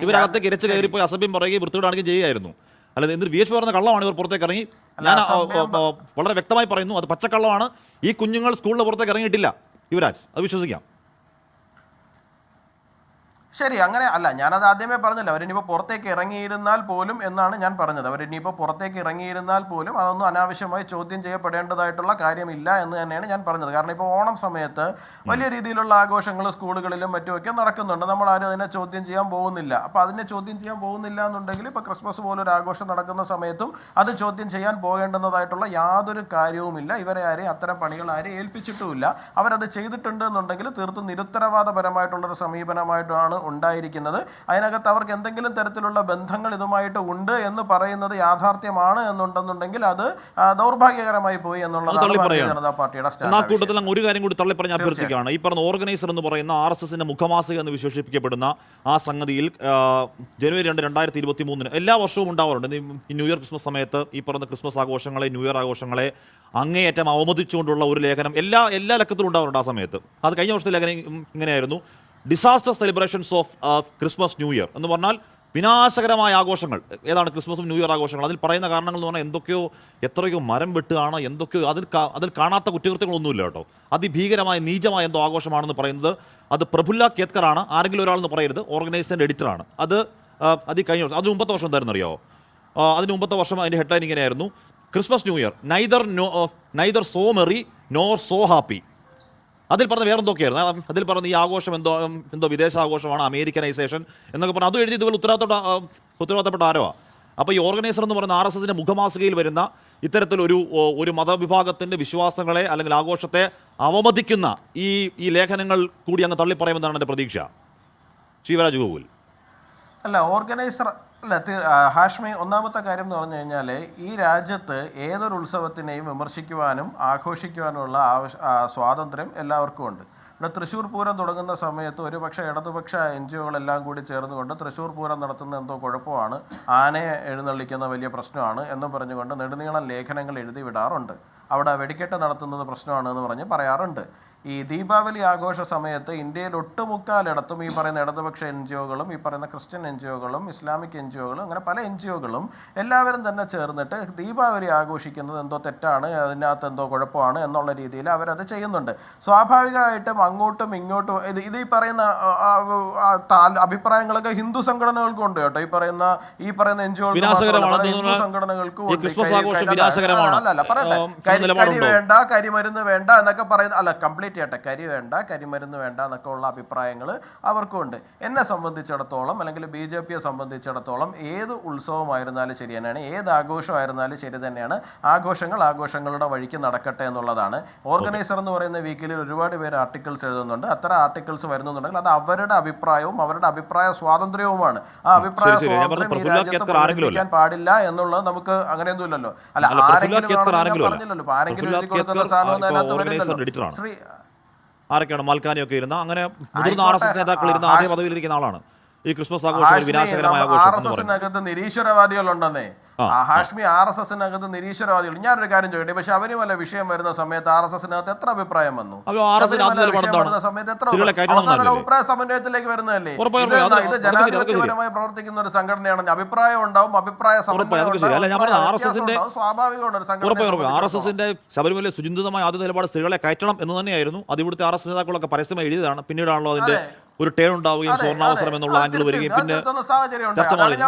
ഇവരകത്തേക്ക് ഇരച്ചു കയറിപ്പോയി അസഭ്യം പറയുകയും വൃത്തികേടാണെങ്കിൽ ചെയ്യുകയായിരുന്നു. അല്ലാതെ എന്തൊരു VHP പറയുന്ന കള്ളമാണ് ഇവർ പുറത്തേക്ക് ഇറങ്ങി. ഞാൻ വളരെ വ്യക്തമായി പറയുന്നു, അത് പച്ചക്കള്ളമാണ്. ഈ കുഞ്ഞുങ്ങൾ സ്കൂളിന് പുറത്തേക്ക് ഇറങ്ങിയിട്ടില്ല യുവരാജ്, അത് വിശ്വസിക്കാം. ശരി, അങ്ങനെ അല്ല, ഞാനത് ആദ്യമേ പറഞ്ഞല്ലോ, അവരിനിപ്പോൾ പുറത്തേക്ക് ഇറങ്ങിയിരുന്നാൽ പോലും എന്നാണ് ഞാൻ പറഞ്ഞത്. അവരിനിപ്പോൾ പുറത്തേക്ക് ഇറങ്ങിയിരുന്നാൽ പോലും അതൊന്നും അനാവശ്യമായി ചോദ്യം ചെയ്യപ്പെടേണ്ടതായിട്ടുള്ള കാര്യമില്ല എന്ന് തന്നെയാണ് ഞാൻ പറഞ്ഞത്. കാരണം ഇപ്പോൾ ഓണം സമയത്ത് വലിയ രീതിയിലുള്ള ആഘോഷങ്ങൾ സ്കൂളുകളിലും മറ്റുമൊക്കെ നടക്കുന്നുണ്ട്. നമ്മൾ ആരും അതിനെ ചോദ്യം ചെയ്യാൻ പോകുന്നില്ല. അപ്പോൾ അതിനെ ചോദ്യം ചെയ്യാൻ പോകുന്നില്ല എന്നുണ്ടെങ്കിൽ ഇപ്പോൾ ക്രിസ്മസ് പോലൊരു ആഘോഷം നടക്കുന്ന സമയത്തും അത് ചോദ്യം ചെയ്യാൻ പോകേണ്ടുന്നതായിട്ടുള്ള യാതൊരു കാര്യവുമില്ല. ഇവരെ ആരെയും അത്തരം പണികൾ ആരെയും ഏൽപ്പിച്ചിട്ടുമില്ല. അവരത് ചെയ്തിട്ടുണ്ട് എന്നുണ്ടെങ്കിൽ തീർത്തും നിരുത്തരവാദപരമായിട്ടുള്ളൊരു സമീപനമായിട്ടാണ് ഉണ്ടായിരിക്കുന്നത്. അതിനകത്ത് അവർക്ക് എന്തെങ്കിലും തരത്തിലുള്ള ബന്ധങ്ങൾ ഇതുമായിട്ട് ഉണ്ട് എന്ന് പറയുന്നത് യാഥാർത്ഥ്യമാണ് എന്നുണ്ടെന്നുണ്ടെങ്കിൽ അത് ദൗർഭാഗ്യകരമായി പോയി എന്നുള്ളതാണ് ഭാരതീയ ജനതാ പാർട്ടിയുടെ കൂട്ടത്തിൽ ഒരു കാര്യം കൂടി തള്ളി പറഞ്ഞ അഭ്യർത്ഥിക്കുകയാണ്. ഈ പറഞ്ഞ ഓർഗനൈസർ എന്ന് പറയുന്ന RSSന്റെ മുഖമാസിക എന്ന് വിശേഷിപ്പിക്കപ്പെടുന്ന ആ സംഗതിയിൽ ജനുവരി 2, 2023 എല്ലാ വർഷവും ഉണ്ടാവാറുണ്ട്. ഈ ന്യൂ ഇയർ ക്രിസ്മസ് സമയത്ത് ഈ പറഞ്ഞ ക്രിസ്മസ് ആഘോഷങ്ങളെ, ന്യൂ ഇയർ ആഘോഷങ്ങളെ അങ്ങേയറ്റം അവമതിച്ചുകൊണ്ടുള്ള ഒരു ലേഖനം എല്ലാ ലക്കത്തിലും ഉണ്ടാവാറുണ്ട് ആ സമയത്ത്. അത് കഴിഞ്ഞ വർഷത്തെ ലേഖനം ഇങ്ങനെയായിരുന്നു: disaster celebrations of Christmas new year എന്ന് പറഞ്ഞാൽ വിനാശകരമായ ആഘോഷങ്ങൾ. ഏതാണ് ക്രിസ്മസും ന്യൂ ഇയർ ആഘോഷങ്ങൾ? അതിൽ പറയുന്ന കാരണങ്ങൾ എന്ന് പറഞ്ഞാൽ എന്തൊക്കെയോ, എത്രയോ മരം വെട്ടുകയാണ്, എന്തൊക്കെയോ അതിൽ കാണാത്ത കുറ്റകൃത്യങ്ങളൊന്നുമില്ല കേട്ടോ. അതിഭീകരമായ നീചമായ എന്തോ ആഘോഷമാണെന്ന് പറയുന്നത് അത് പ്രഫുല്ല കേത്കറാണ്. ആരെങ്കിലും ഒരാളെന്ന് പറയരുത്, ഓർഗനൈസറിൻ്റെ എഡിറ്ററാണ്. അത് കഴിഞ്ഞ വർഷം, അതിന് മുമ്പത്തെ വർഷം എന്തായിരുന്നു അറിയാമോ? അതിന് മുമ്പത്തെ വർഷം അതിൻ്റെ ഹെഡ്ലൈൻ ഇങ്ങനെയായിരുന്നു: Christmas new year neither so merry nor so happy. അതിൽ പറഞ്ഞ വേറെ എന്തൊക്കെയായിരുന്നു? അതിൽ പറഞ്ഞ ഈ ആഘോഷം എന്തോ വിദേശ ആഘോഷമാണ്, അമേരിക്കനൈസേഷൻ എന്നൊക്കെ പറഞ്ഞാൽ അതും എഴുതി ഇതുപോലെ ഉത്തരവാദിത്തപ്പെട്ട ആരോ. അപ്പോൾ ഈ ഓർഗനൈസർ എന്ന് പറയുന്ന RSSന്റെ മുഖമാസികയിൽ വരുന്ന ഇത്തരത്തിലൊരു മതവിഭാഗത്തിൻ്റെ വിശ്വാസങ്ങളെ അല്ലെങ്കിൽ ആഘോഷത്തെ അവമതിക്കുന്ന ഈ ലേഖനങ്ങൾ കൂടി അങ്ങ് തള്ളിപ്പറയുമെന്നാണ് എൻ്റെ പ്രതീക്ഷ. ശിവരാജ് ഗോകുൽ. അല്ല, ഓർഗനൈസർ അല്ല, ഹാഷ്മി, ഒന്നാമത്തെ കാര്യം എന്ന് പറഞ്ഞു കഴിഞ്ഞാൽ ഈ രാജ്യത്ത് ഏതൊരു ഉത്സവത്തിനെയും വിമർശിക്കുവാനും ആഘോഷിക്കുവാനുമുള്ള സ്വാതന്ത്ര്യം എല്ലാവർക്കും ഉണ്ട്. ഇവിടെ തൃശ്ശൂർ പൂരം തുടങ്ങുന്ന സമയത്ത് ഒരുപക്ഷെ ഇടതുപക്ഷ NGOകളെല്ലാം കൂടി ചേർന്നുകൊണ്ട് തൃശ്ശൂർ പൂരം നടത്തുന്ന എന്തോ കുഴപ്പമാണ്, ആനയെ എഴുന്നള്ളിക്കുന്ന വലിയ പ്രശ്നമാണ് എന്ന് പറഞ്ഞുകൊണ്ട് നെടുനീളം ലേഖനങ്ങൾ എഴുതി വിടാറുണ്ട്. അവിടെ വെടിക്കെട്ട് നടത്തുന്നത് പ്രശ്നമാണ് എന്ന് പറഞ്ഞ് പറയാറുണ്ട്. ഈ ദീപാവലി ആഘോഷ സമയത്ത് ഇന്ത്യയിൽ ഒട്ടുമുക്കാലിടത്തും ഈ പറയുന്ന ഇടതുപക്ഷ NGOകളും ഈ പറയുന്ന ക്രിസ്ത്യൻ NGOകളും ഇസ്ലാമിക് NGOകളും അങ്ങനെ പല NGOകളും എല്ലാവരും തന്നെ ചേർന്നിട്ട് ദീപാവലി ആഘോഷിക്കുന്നത് എന്തോ തെറ്റാണ്, അതിനകത്ത് എന്തോ കുഴപ്പമാണ് എന്നുള്ള രീതിയിൽ അവരത് ചെയ്യുന്നുണ്ട്. സ്വാഭാവികമായിട്ടും അങ്ങോട്ടും ഇങ്ങോട്ടും ഇത് ഈ പറയുന്ന അഭിപ്രായങ്ങളൊക്കെ ഹിന്ദു സംഘടനകൾക്കും ഉണ്ട് കേട്ടോ. ഈ പറയുന്ന ഹിന്ദു സംഘടനകൾക്കും അല്ല പറയട്ടെ, കരി വേണ്ട, കരിമരുന്ന് വേണ്ട എന്നൊക്കെ പറയുന്ന, അല്ല കംപ്ലീറ്റ് ചെയ്യട്ടെ, കരി വേണ്ട, കരിമരുന്ന് വേണ്ട എന്നൊക്കെ ഉള്ള അഭിപ്രായങ്ങൾ അവർക്കും ഉണ്ട്. എന്നെ സംബന്ധിച്ചിടത്തോളം അല്ലെങ്കിൽ BJPയെ സംബന്ധിച്ചിടത്തോളം ഏത് ഉത്സവമായിരുന്നാലും ശരി തന്നെയാണ്, ഏത് ആഘോഷമായിരുന്നാലും ശരി തന്നെയാണ്. ആഘോഷങ്ങളുടെ വഴിക്ക് നടക്കട്ടെ എന്നുള്ളതാണ്. ഓർഗനൈസർ എന്ന് പറയുന്ന വീക്കിൽ ഒരുപാട് പേര് ആർട്ടിക്കിൾസ് എഴുതുന്നുണ്ട്. അത്തരം ആർട്ടിക്കിൾസ് വരുന്നുണ്ടെങ്കിൽ അത് അവരുടെ അഭിപ്രായവും അവരുടെ അഭിപ്രായ സ്വാതന്ത്ര്യവുമാണ്. ആ അഭിപ്രായ സ്വാതന്ത്ര്യം പാടില്ല എന്നുള്ളത് നമുക്ക് അങ്ങനെയൊന്നുമില്ലല്ലോ. അല്ല, ആരെങ്കിലും പറഞ്ഞില്ലല്ലോ, ആരെങ്കിലും എഴുതി കൊടുക്കുന്ന സാധനം അതിനകത്ത് വരില്ലല്ലോ. ആരൊക്കെയാണ് മാൽക്കാനിയൊക്കെ ഇരുന്ന അങ്ങനെ മുതിർന്ന RSS നേതാക്കൾ ഇരുന്ന ആദ്യ പദവിയിലിരിക്കുന്ന ആളാണ് ഈ ക്രിസ്മസ് ആഘോഷം വിനാശകരമായ RSSനകത്ത് നിരീശ്വരവാദികളുണ്ടെന്നേ. ഹാഷ്മി, RSSനകത്ത് നിരീശ്വരവാദികൾ. ഞാനൊരു കാര്യം ചോദിക്കട്ടെ, പക്ഷെ അവര് വല്ല വിഷയം വരുന്ന സമയത്ത് RSSനകത്ത് എത്ര അഭിപ്രായം വന്നു? സമയത്ത് എത്ര അഭിപ്രായ സമന്വയത്തിലേക്ക് വരുന്നതല്ലേ? ഇത് ജനാധിപത്യപരമായി പ്രവർത്തിക്കുന്ന ഒരു സംഘടനയാണ്. അഭിപ്രായം ഉണ്ടാവും, അഭിപ്രായ RSSന്റെ ശബരിമല സുചിന്തിതമായ ആദ്യ നിലപാട് സ്ത്രീകളെ കയറ്റണം എന്ന് തന്നെയായിരുന്നു. അത് ഇവിടുത്തെ RSS നേതാക്കളൊക്കെ പരസ്യമായി എഴുതിയതാണ്. പിന്നീടാണല്ലോ അതിന്റെ ഒരു ടേൺ ഉണ്ടാവുകയും സ്വർണ്ണാവസരം എന്നുള്ള ആംഗിൾ വരികയും പിന്നെ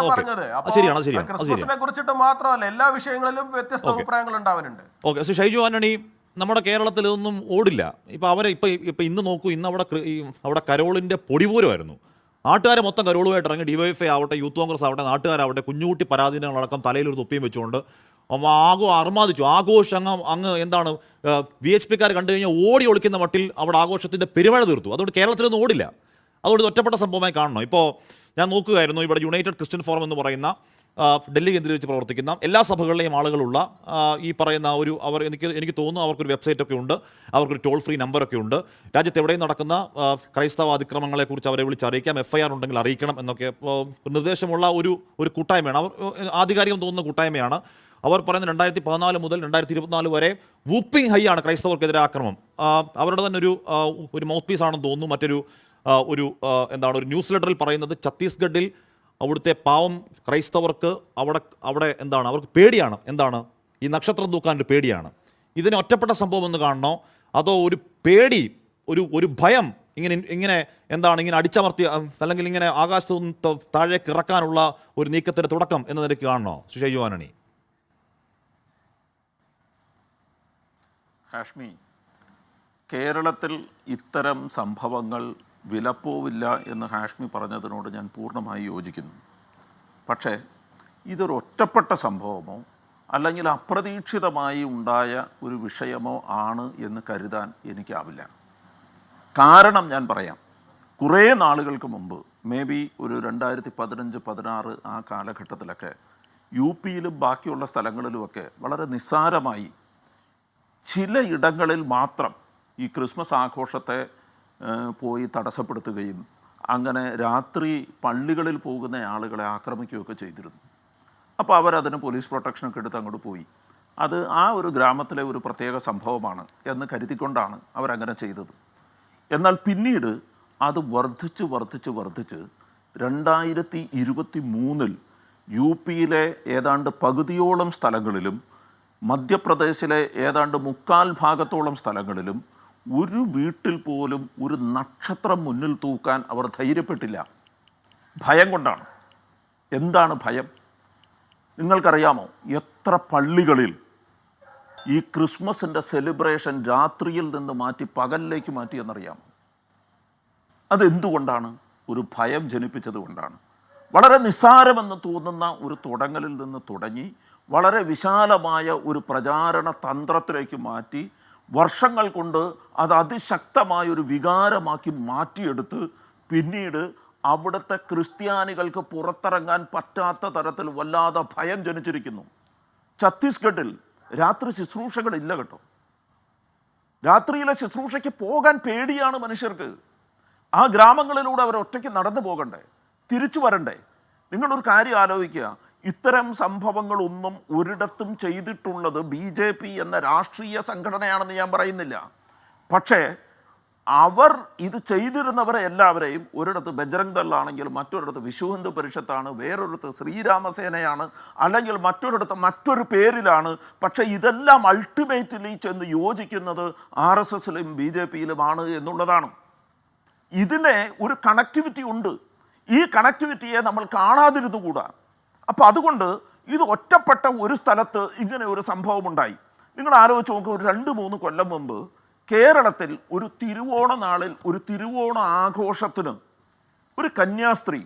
ക്രിസ്മസിനെ കുറിച്ചിട്ട് മാത്രമല്ല എല്ലാ വിഷയങ്ങളിലും വ്യത്യസ്ത അഭിപ്രായങ്ങൾ ഉണ്ടാവാറുണ്ട്. ഓക്കെ, ഷൈജു ആന്റണി, നമ്മുടെ കേരളത്തിൽ ഇതൊന്നും ഓടില്ല. ഇപ്പൊ ഇന്ന് നോക്കൂ, ഇന്ന് അവിടെ കരോളിന്റെ പൊടിപൂരമായിരുന്നു. നാട്ടുകാരെ മൊത്തം കരോളുമായിട്ട് ഇറങ്ങി, DYFI ആവട്ടെ, യൂത്ത് കോൺഗ്രസ് ആവട്ടെ, നാട്ടുകാരാവട്ടെ, കുഞ്ഞുകുട്ടി പരാധീനങ്ങളടക്കം തലയിലൊരു തൊപ്പിയും വെച്ചുകൊണ്ട് അർമാദിച്ചു. ആഘോഷം അങ്ങ് എന്താണ് VHPക്കാർ കണ്ടു കഴിഞ്ഞാൽ ഓടി ഒളിക്കുന്ന മട്ടിൽ അവിടെ ആഘോഷത്തിന്റെ പെരുമഴ തീർത്തു. അതുകൊണ്ട് കേരളത്തിലൊന്നും ഓടില്ല. അതുകൊണ്ട് ഒറ്റപ്പെട്ട സംഭവമായി കാണണം. ഇപ്പോൾ ഞാൻ നോക്കുകയായിരുന്നു, ഇവിടെ യുണൈറ്റഡ് ക്രിസ്ത്യൻ ഫോറം എന്ന് പറയുന്ന ഡൽഹി കേന്ദ്രീകരിച്ച് പ്രവർത്തിക്കുന്ന എല്ലാ സഭകളിലെയും ആളുകളുള്ള ഈ പറയുന്ന എനിക്ക് തോന്നുന്നു അവർക്കൊരു വെബ്സൈറ്റൊക്കെ ഉണ്ട്, അവർക്കൊരു ടോൾ ഫ്രീ നമ്പറൊക്കെ ഉണ്ട്. രാജ്യത്ത് എവിടെയും നടക്കുന്ന ക്രൈസ്തവ അതിക്രമങ്ങളെക്കുറിച്ച് അവരെ വിളിച്ചറിയിക്കാം, FIR ഉണ്ടെങ്കിൽ അറിയിക്കണം എന്നൊക്കെ നിർദ്ദേശമുള്ള ഒരു കൂട്ടായ്മയാണ്. അവർ ആധികാരികം തോന്നുന്ന കൂട്ടായ്മയാണ്. അവർ പറയുന്നത് 2014 മുതൽ 2024 വരെ വൂപ്പിംഗ് ഹൈ ആണ് ക്രൈസ്തവർക്കെതിരെ ആക്രമണം. അവരുടെ തന്നെ ഒരു മൗത്ത് പീസ് ആണെന്ന് തോന്നുന്നു. മറ്റൊരു ഒരു ന്യൂസ് ലെറ്ററിൽ പറയുന്നത് ഛത്തീസ്ഗഡിൽ അവിടുത്തെ പാവം ക്രൈസ്തവർക്ക് അവിടെ അവർക്ക് പേടിയാണ്. ഈ നക്ഷത്രം തൂക്കാൻ ഒരു പേടിയാണ്. ഇതിനെ ഒറ്റപ്പെട്ട സംഭവം എന്ന് കാണണോ, അതോ ഒരു പേടി, ഒരു ഭയം ഇങ്ങനെ എന്താണ് ഇങ്ങനെ അടിച്ചമർത്തി അല്ലെങ്കിൽ ഇങ്ങനെ ആകാശത്ത് നിന്ന് താഴേക്ക് ഇറക്കാനുള്ള ഒരു നീക്കത്തിന്റെ തുടക്കം എന്ന നിലയ്ക്ക് കാണണോ ശ്രീ ഷൈജു ആന്റണി? ഹാഷ്മി, കേരളത്തിൽ ഇത്തരം സംഭവങ്ങൾ വിലപ്പോവില്ല എന്ന് ഹാഷ്മി പറഞ്ഞതിനോട് ഞാൻ പൂർണ്ണമായി യോജിക്കുന്നു. പക്ഷേ ഇതൊരു ഒറ്റപ്പെട്ട സംഭവമോ അല്ലെങ്കിൽ അപ്രതീക്ഷിതമായി ഉണ്ടായ ഒരു വിഷയമോ ആണ് എന്ന് കരുതാൻ എനിക്കാവില്ല. കാരണം ഞാൻ പറയാം. കുറേ നാളുകൾക്ക് മുമ്പ്, മേ ബി ഒരു 2015-16 ആ കാലഘട്ടത്തിലൊക്കെ യു പിയിലും ബാക്കിയുള്ള സ്ഥലങ്ങളിലുമൊക്കെ വളരെ നിസ്സാരമായി ചില ഇടങ്ങളിൽ മാത്രം ഈ ക്രിസ്മസ് ആഘോഷത്തെ പോയി തടസ്സപ്പെടുത്തുകയും അങ്ങനെ രാത്രി പള്ളികളിൽ പോകുന്ന ആളുകളെ ആക്രമിക്കുകയൊക്കെ ചെയ്തിരുന്നു. അപ്പോൾ അവരതിന് പോലീസ് പ്രൊട്ടക്ഷനൊക്കെ എടുത്ത് അങ്ങോട്ട് പോയി. അത് ആ ഒരു ഗ്രാമത്തിലെ ഒരു പ്രത്യേക സംഭവമാണ് എന്ന് കരുതിക്കൊണ്ടാണ് അവരങ്ങനെ ചെയ്തത്. എന്നാൽ പിന്നീട് അത് വർദ്ധിച്ച് 2023 യു പിയിലെ ഏതാണ്ട് പകുതിയോളം സ്ഥലങ്ങളിലും മധ്യപ്രദേശിലെ ഏതാണ്ട് 3/4 ഭാഗത്തോളം സ്ഥലങ്ങളിലും ഒരു വീട്ടിൽ പോലും ഒരു നക്ഷത്രം മുന്നിൽ തൂക്കാൻ അവർ ധൈര്യപ്പെട്ടില്ല. ഭയം കൊണ്ടാണ്. എന്താണ് ഭയം? നിങ്ങൾക്കറിയാമോ എത്ര പള്ളികളിൽ ഈ ക്രിസ്മസിൻ്റെ സെലിബ്രേഷൻ രാത്രിയിൽ നിന്ന് മാറ്റി പകലിലേക്ക് മാറ്റി എന്നറിയാമോ? അതെന്തുകൊണ്ടാണ്? ഒരു ഭയം ജനിപ്പിച്ചത് കൊണ്ടാണ്. വളരെ നിസ്സാരമെന്ന് തോന്നുന്ന ഒരു തുടങ്ങലിൽ നിന്ന് തുടങ്ങി വളരെ വിശാലമായ ഒരു പ്രചാരണ തന്ത്രത്തിലേക്ക് മാറ്റി വർഷങ്ങൾ കൊണ്ട് അത് അതിശക്തമായൊരു വികാരമാക്കി മാറ്റിയെടുത്ത് പിന്നീട് അവിടുത്തെ ക്രിസ്ത്യാനികൾക്ക് പുറത്തിറങ്ങാൻ പറ്റാത്ത തരത്തിൽ വല്ലാതെ ഭയം ജനിച്ചിരിക്കുന്നു. ഛത്തീസ്ഗഡിൽ രാത്രി ശുശ്രൂഷകളില്ല കേട്ടോ. രാത്രിയിലെ ശുശ്രൂഷയ്ക്ക് പോകാൻ പേടിയാണ് മനുഷ്യർക്ക്. ആ ഗ്രാമങ്ങളിലൂടെ അവർ ഒറ്റയ്ക്ക് നടന്നു പോകണ്ടേ, തിരിച്ചു വരണ്ടേ? നിങ്ങളൊരു കാര്യം ആലോചിക്കുക. ഇത്തരം സംഭവങ്ങളൊന്നും ഒരിടത്തും ചെയ്തിട്ടുള്ളത് BJP എന്ന രാഷ്ട്രീയ സംഘടനയാണെന്ന് ഞാൻ പറയുന്നില്ല. പക്ഷേ അവർ ഇത് ചെയ്തിരുന്നവരെ എല്ലാവരെയും, ഒരിടത്ത് ബജ്രംഗ് ദളാണെങ്കിലും മറ്റൊരിടത്ത് വിശ്വ ഹിന്ദു പരിഷത്താണ്, വേറൊരിടത്ത് ശ്രീരാമസേനയാണ്, അല്ലെങ്കിൽ മറ്റൊരിടത്ത് മറ്റൊരു പേരിലാണ്. പക്ഷേ ഇതെല്ലാം അൾട്ടിമേറ്റ്ലി ചെന്ന് യോജിക്കുന്നത് RSSലും BJPയിലുമാണ് എന്നുള്ളതാണ്. ഇതിനെ ഒരു കണക്ടിവിറ്റി ഉണ്ട്. ഈ കണക്ടിവിറ്റിയെ നമ്മൾ കാണാതിരുന്നുകൂടാ. അപ്പോൾ അതുകൊണ്ട് ഇത് ഒറ്റപ്പെട്ട ഒരു സ്ഥലത്ത് ഇങ്ങനെ ഒരു സംഭവമുണ്ടായി. നിങ്ങൾ ആലോചിച്ച് നോക്കുക. ഒരു 2-3 കൊല്ലം മുമ്പ് കേരളത്തിൽ ഒരു തിരുവോണ നാളിൽ ഒരു തിരുവോണ ആഘോഷത്തിന് ഒരു കന്യാസ്ത്രീ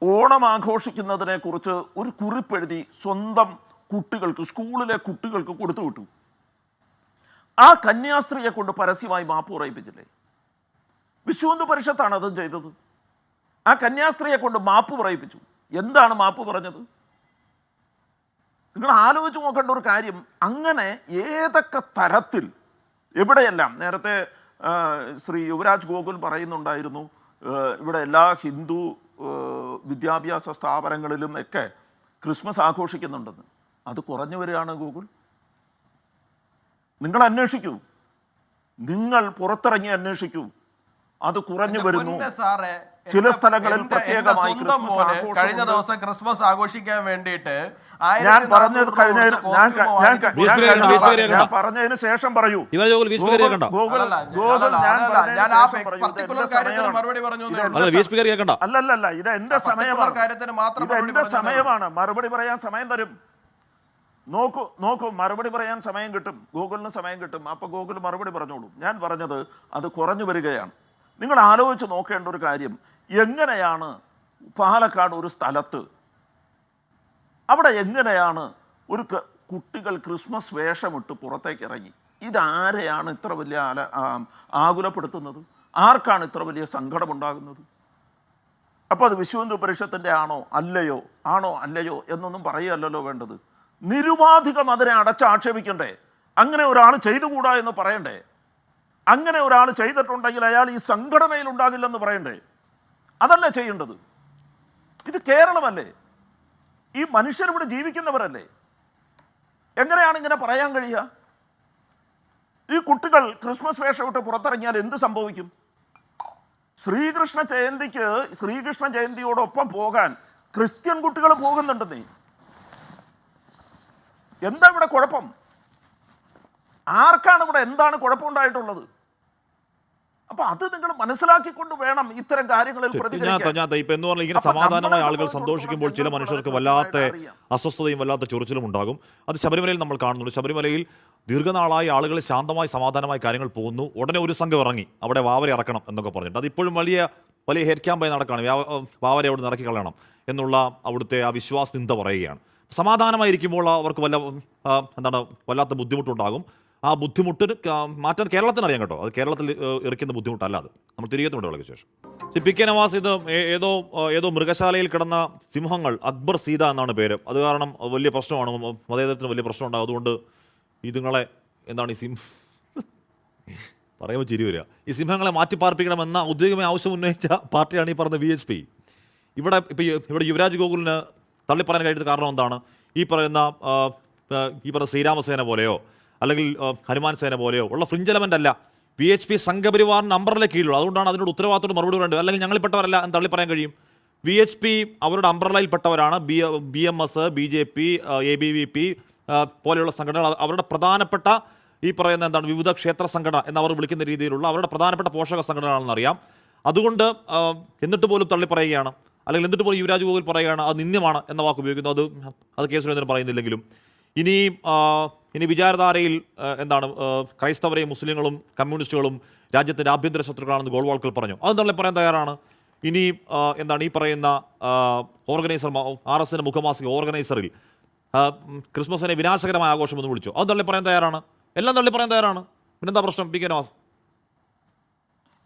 ഓണം ആഘോഷിക്കുന്നതിനെക്കുറിച്ച് ഒരു കുറിപ്പെഴുതി സ്വന്തം കുട്ടികൾക്ക്, സ്കൂളിലെ കുട്ടികൾക്ക് കൊടുത്തു വിട്ടു. ആ കന്യാസ്ത്രീയെ കൊണ്ട് പരസ്യമായി മാപ്പ് പറയിപ്പിച്ചില്ലേ? വിശ്വ ഹിന്ദു പരിഷത്താണ് അതും ചെയ്തത്. ആ കന്യാസ്ത്രീയെ കൊണ്ട് മാപ്പ് പറയിപ്പിച്ചു. എന്താണ് മാപ്പ് പറഞ്ഞത്? നിങ്ങൾ ആലോചിച്ച് നോക്കേണ്ട ഒരു കാര്യം. അങ്ങനെ ഏതൊക്കെ തരത്തിൽ എവിടെയെല്ലാം നേരത്തെ ശ്രീ യുവരാജ് ഗോകുൽ പറയുന്നുണ്ടായിരുന്നു, ഇവിടെ എല്ലാ ഹിന്ദു വിദ്യാഭ്യാസ സ്ഥാപനങ്ങളിലും ഒക്കെ ക്രിസ്മസ് ആഘോഷിക്കുന്നുണ്ടെന്ന്. അത് കുറഞ്ഞു വരികയാണ് ഗോകുൽ. നിങ്ങൾ അന്വേഷിക്കൂ, നിങ്ങൾ പുറത്തിറങ്ങി അന്വേഷിക്കൂ. അത് കുറഞ്ഞു വരുന്നു. ചില സ്ഥലങ്ങളിൽ പ്രത്യേകമായി കഴിഞ്ഞ ദിവസം ക്രിസ്മസ് ആഘോഷിക്കാൻ വേണ്ടിയിട്ട് ഞാൻ പറഞ്ഞതിന് ശേഷം പറയൂ. അല്ലല്ല, ഇത് എന്റെ സമയമാണ്. മറുപടി പറയാൻ സമയം തരും. നോക്കൂ, മറുപടി പറയാൻ സമയം കിട്ടും. ഗൂഗിളിന് സമയം കിട്ടും. അപ്പൊ ഗൂഗിൾ മറുപടി പറഞ്ഞോളൂ. ഞാൻ പറഞ്ഞത് അത് കുറഞ്ഞു വരികയാണ്. നിങ്ങൾ ആലോചിച്ച് നോക്കേണ്ട ഒരു കാര്യം, എങ്ങനെയാണ് പാലക്കാട് ഒരു സ്ഥലത്ത് അവിടെ എങ്ങനെയാണ് ഒരു കുട്ടികൾ ക്രിസ്മസ് വേഷമിട്ട് പുറത്തേക്ക് ഇറങ്ങി? ഇതാരെയാണ് ഇത്ര വലിയ ആകുലപ്പെടുത്തുന്നത്? ആർക്കാണ് ഇത്ര വലിയ സങ്കടമുണ്ടാകുന്നത്? അപ്പോൾ അത് വിശ്വ ഹിന്ദു പരിഷത്തിൻ്റെ ആണോ അല്ലയോ എന്നൊന്നും പറയുകയല്ലോ വേണ്ടത്. നിരുപാധികം അതിനെ അടച്ചാക്ഷേപിക്കണ്ടേ? അങ്ങനെ ഒരാൾ ചെയ്തുകൂടാ എന്ന് പറയണ്ടേ? അങ്ങനെ ഒരാൾ ചെയ്തിട്ടുണ്ടെങ്കിൽ അയാൾ ഈ സംഘടനയിൽ ഉണ്ടാകില്ലെന്ന് പറയണ്ടേ? അതല്ലേ ചെയ്യേണ്ടത്? ഇത് കേരളമല്ലേ? ഈ മനുഷ്യരിവിടെ ജീവിക്കുന്നവരല്ലേ? എങ്ങനെയാണ് ഇങ്ങനെ പറയാൻ കഴിയുക? ഈ കുട്ടികൾ ക്രിസ്മസ് വേഷമിട്ട് പുറത്തിറങ്ങിയാൽ എന്ത് സംഭവിക്കും? ശ്രീകൃഷ്ണ ജയന്തിയോടൊപ്പം പോകാൻ ക്രിസ്ത്യൻ കുട്ടികൾ പോകുന്നുണ്ടെന്നേ. എന്താ ഇവിടെ കുഴപ്പം? ആർക്കാണ് ഇവിടെ എന്താണ് കുഴപ്പമുണ്ടായിട്ടുള്ളത്? അപ്പൊ അത് നിങ്ങൾ മനസ്സിലാക്കിക്കൊണ്ട് വേണം ഇത്തരം കാര്യങ്ങളിൽ പ്രതികരിക്കാൻ. ഞാൻ ഇപ്പൊ എന്ന് പറഞ്ഞാൽ ഇങ്ങനെ അപ്പൊ സമാധാനമായ നമ്മളെ ആളുകൾ സന്തോഷിക്കുമ്പോൾ ചില മനുഷ്യർക്ക് വല്ലാത്ത അറിയാം. അസ്വസ്ഥതയും വല്ലാത്ത ചൊറിച്ചിലും ഉണ്ടാകും. അത് ശബരിമലയിൽ നമ്മൾ കാണുന്നുണ്ട്. ശബരിമലയിൽ ദീർഘനാളായി ആളുകൾ ശാന്തമായി സമാധാനമായി കാര്യങ്ങൾ പോകുന്നു. ഉടനെ ഒരു സംഘം ഇറങ്ങി അവിടെ വാവരെ ഇറക്കണം എന്നൊക്കെ പറഞ്ഞിട്ട് അതിപ്പോഴും വലിയ ഹെഡ് ക്യാമ്പായി നടക്കുകയാണ്. വാവരെ അവിടെ ഇറക്കി കളയണം എന്നുള്ള അവിടുത്തെ ആ വിശ്വാസനിന്ദ പറയുകയാണ്. സമാധാനമായിരിക്കുമ്പോൾ അവർക്ക് വല്ലാത്ത ബുദ്ധിമുട്ടുണ്ടാകും. ആ ബുദ്ധിമുട്ട് മാറ്റാൻ കേരളത്തിന് അറിയാം കേട്ടോ. അത് കേരളത്തിൽ എറിക്കുന്ന ബുദ്ധിമുട്ടല്ല. അത് നമ്മൾ തിരികെത്തുണ്ട് വളരെ ശേഷം. പി കെ നവാസ്, ഇത് ഏതോ മൃഗശാലയിൽ കിടന്ന സിംഹങ്ങൾ, അക്ബർ സീത എന്നാണ് പേര്. അത് കാരണം വലിയ പ്രശ്നമാണ്, മതേതരത്തിന് വലിയ പ്രശ്നം ഉണ്ടാകും. അതുകൊണ്ട് ഇതുങ്ങളെ ഈ പറയുമ്പോൾ ചിരി വരിക, ഈ സിംഹങ്ങളെ മാറ്റിപ്പാർപ്പിക്കണമെന്ന ഔദ്യോഗികമായ ആവശ്യം ഉന്നയിച്ച പാർട്ടിയാണ് ഈ പറഞ്ഞ VHP. ഇവിടെ യുവരാജ് ഗോകുലിന് തള്ളിപ്പറയാൻ കഴിയുന്ന കാരണം എന്താണ്? ഈ പറയുന്ന ശ്രീരാമസേന പോലെയോ അല്ലെങ്കിൽ ഹനുമാൻ സേന പോലെയോ ഉള്ള ഫ്രിഞ്ച് എലമെന്റ് അല്ല. VHP സംഘപരിവാറിന് അംബ്രല കീഴിലുള്ള, അതുകൊണ്ടാണ് അതിനോട് ഉത്തരവാദിത്തോട് മറുപടി പറയേണ്ടത്. അല്ലെങ്കിൽ ഞങ്ങളിൽപ്പെട്ടവരല്ല എന്ന് തള്ളിപ്പറയാൻ കഴിയും. VHP അവരുടെ അംബ്രലയിൽപ്പെട്ടവരാണ്. BMS, BJP, ABVP പോലെയുള്ള സംഘടനകൾ അവരുടെ പ്രധാനപ്പെട്ട ഈ പറയുന്ന വിവിധ ക്ഷേത്ര സംഘടന എന്നവർ വിളിക്കുന്ന രീതിയിലുള്ള അവരുടെ പ്രധാനപ്പെട്ട പോഷക സംഘടനകളാണെന്നറിയാം. അതുകൊണ്ട് എന്നിട്ട് പോലും തള്ളിപ്പറയുകയാണ്. അല്ലെങ്കിൽ എന്നിട്ട് പോലും യുവരാജ് ഗോകുൽ പറയുകയാണ് അത് നിന്ദ്യമാണ് എന്ന വാക്ക് ഉപയോഗിക്കുന്നു. അത് കെ സുരേന്ദ്രൻ പറയുന്നില്ലെങ്കിലും ഇനി വിചാരധാരയിൽ ക്രൈസ്തവരെയും മുസ്ലിങ്ങളും കമ്മ്യൂണിസ്റ്റുകളും രാജ്യത്തിൻ്റെ ആഭ്യന്തര ശത്രുക്കളാണെന്ന് ഗോൾവാൾക്കർ പറഞ്ഞു. അത് തള്ളിപ്പറയാൻ തയ്യാറാണ്. ഇനി ഈ പറയുന്ന ഓർഗനൈസർ RSന്റെ മുഖമാസിക ഓർഗനൈസറിൽ ക്രിസ്മസിനെ വിനാശകരമായ ആഘോഷം എന്ന് വിളിച്ചു. അത് തള്ളിപ്പറയാൻ തയ്യാറാണ്. എല്ലാം തള്ളിപ്പറയാൻ തയ്യാറാണ്. പിന്നെന്താ പ്രശ്നം പി കെ നവാസ്?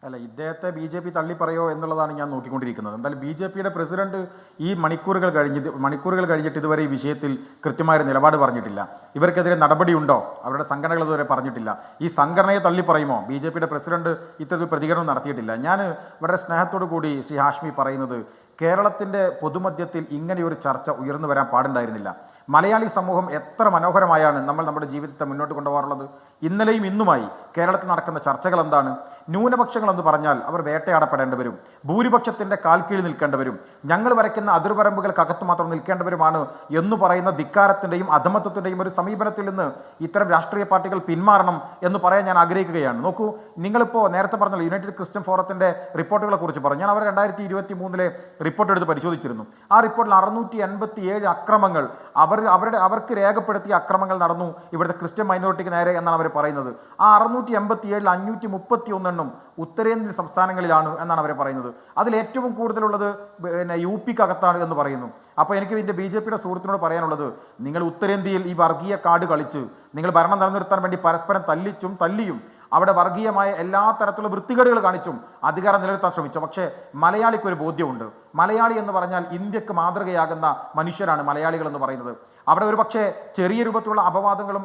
അല്ല, ഇദ്ദേഹത്തെ BJP തള്ളിപ്പറയോ എന്നുള്ളതാണ് ഞാൻ നോക്കിക്കൊണ്ടിരിക്കുന്നത്. എന്തായാലും BJPയുടെ പ്രസിഡന്റ് ഈ മണിക്കൂറുകൾ കഴിഞ്ഞിട്ട് ഇതുവരെ ഈ വിഷയത്തിൽ കൃത്യമായ നിലപാട് പറഞ്ഞിട്ടില്ല. ഇവർക്കെതിരെ നടപടിയുണ്ടോ? അവരുടെ സംഘടനകൾ ഇതുവരെ പറഞ്ഞിട്ടില്ല. ഈ സംഘടനയെ തള്ളിപ്പറയുമോ? BJPയുടെ പ്രസിഡന്റ് ഇത്തരത്തിൽ പ്രതികരണം നടത്തിയിട്ടില്ല. ഞാൻ വളരെ സ്നേഹത്തോടു കൂടി ശ്രീ ഹാഷ്മി പറയുന്നത്, കേരളത്തിൻ്റെ പൊതുമധ്യത്തിൽ ഇങ്ങനെയൊരു ചർച്ച ഉയർന്നു വരാൻ പാടുണ്ടായിരുന്നില്ല. മലയാളി സമൂഹം എത്ര മനോഹരമായാണ് നമ്മുടെ ജീവിതത്തെ മുന്നോട്ട് കൊണ്ടുപോകാറുള്ളത്. ഇന്നലെയും ഇന്നുമായി കേരളത്തിൽ നടക്കുന്ന ചർച്ചകൾ എന്താണ്? ന്യൂനപക്ഷങ്ങൾ എന്ന് പറഞ്ഞാൽ അവർ വേട്ടയാടപ്പെടേണ്ടവരും ഭൂരിപക്ഷത്തിൻ്റെ കാൽക്കീഴിൽ നിൽക്കേണ്ടവരും ഞങ്ങൾ വരയ്ക്കുന്ന അതിർവരമ്പുകൾക്കകത്ത് മാത്രം നിൽക്കേണ്ടവരുമാണ് എന്ന് പറയുന്ന ധിക്കാരത്തിൻ്റെയും അധമത്വത്തിൻ്റെയും ഒരു സമീപനത്തിൽ നിന്ന് ഇത്തരം രാഷ്ട്രീയ പാർട്ടികൾ പിന്മാറണം എന്ന് പറയാൻ ഞാൻ ആഗ്രഹിക്കുകയാണ്. നോക്കൂ, നിങ്ങളിപ്പോൾ നേരത്തെ പറഞ്ഞല്ലോ യുണൈറ്റഡ് ക്രിസ്ത്യൻ ഫോറത്തിൻ്റെ റിപ്പോർട്ടുകളെ കുറിച്ച് പറഞ്ഞു. ഞാൻ അവർ 2023 റിപ്പോർട്ട് എടുത്ത് പരിശോധിച്ചിരുന്നു. ആ റിപ്പോർട്ടിൽ 687 അക്രമങ്ങൾ അവർക്ക് രേഖപ്പെടുത്തിയ അക്രമങ്ങൾ നടന്നു ഇവിടുത്തെ ക്രിസ്ത്യൻ മൈനോറിറ്റിക്ക് നേരെ എന്നാണ് അവർ പറയുന്നത്. ആ 687 531 എണ്ണം ഉത്തരേന്ത്യൻ സംസ്ഥാനങ്ങളിലാണ് എന്നാണ് അവർ പറയുന്നത്. അതിൽ ഏറ്റവും കൂടുതലുള്ളത് UPക്കകത്താണ് എന്ന് പറയുന്നു. അപ്പോൾ എനിക്ക് ഇതിൻ്റെ BJPയുടെ സുഹൃത്തിനോട് പറയാനുള്ളത്, നിങ്ങൾ ഉത്തരേന്ത്യയിൽ ഈ വർഗീയ കാർഡ് കളിച്ച് നിങ്ങൾ ഭരണം നിലനിർത്താൻ വേണ്ടി പരസ്പരം തല്ലിയും അവിടെ വർഗീയമായ എല്ലാ തരത്തിലുള്ള വൃത്തികേടുകൾ കാണിച്ചും അധികാരം നിലനിർത്താൻ ശ്രമിച്ചു. പക്ഷേ മലയാളിക്ക് ഒരു ബോധ്യമുണ്ട്. മലയാളി എന്ന് പറഞ്ഞാൽ ഇന്ത്യക്ക് മാതൃകയാകുന്ന മനുഷ്യരാണ് മലയാളികൾ എന്ന് പറയുന്നത്. അവിടെ ഒരു പക്ഷേ ചെറിയ രൂപത്തിലുള്ള അപവാദങ്ങളും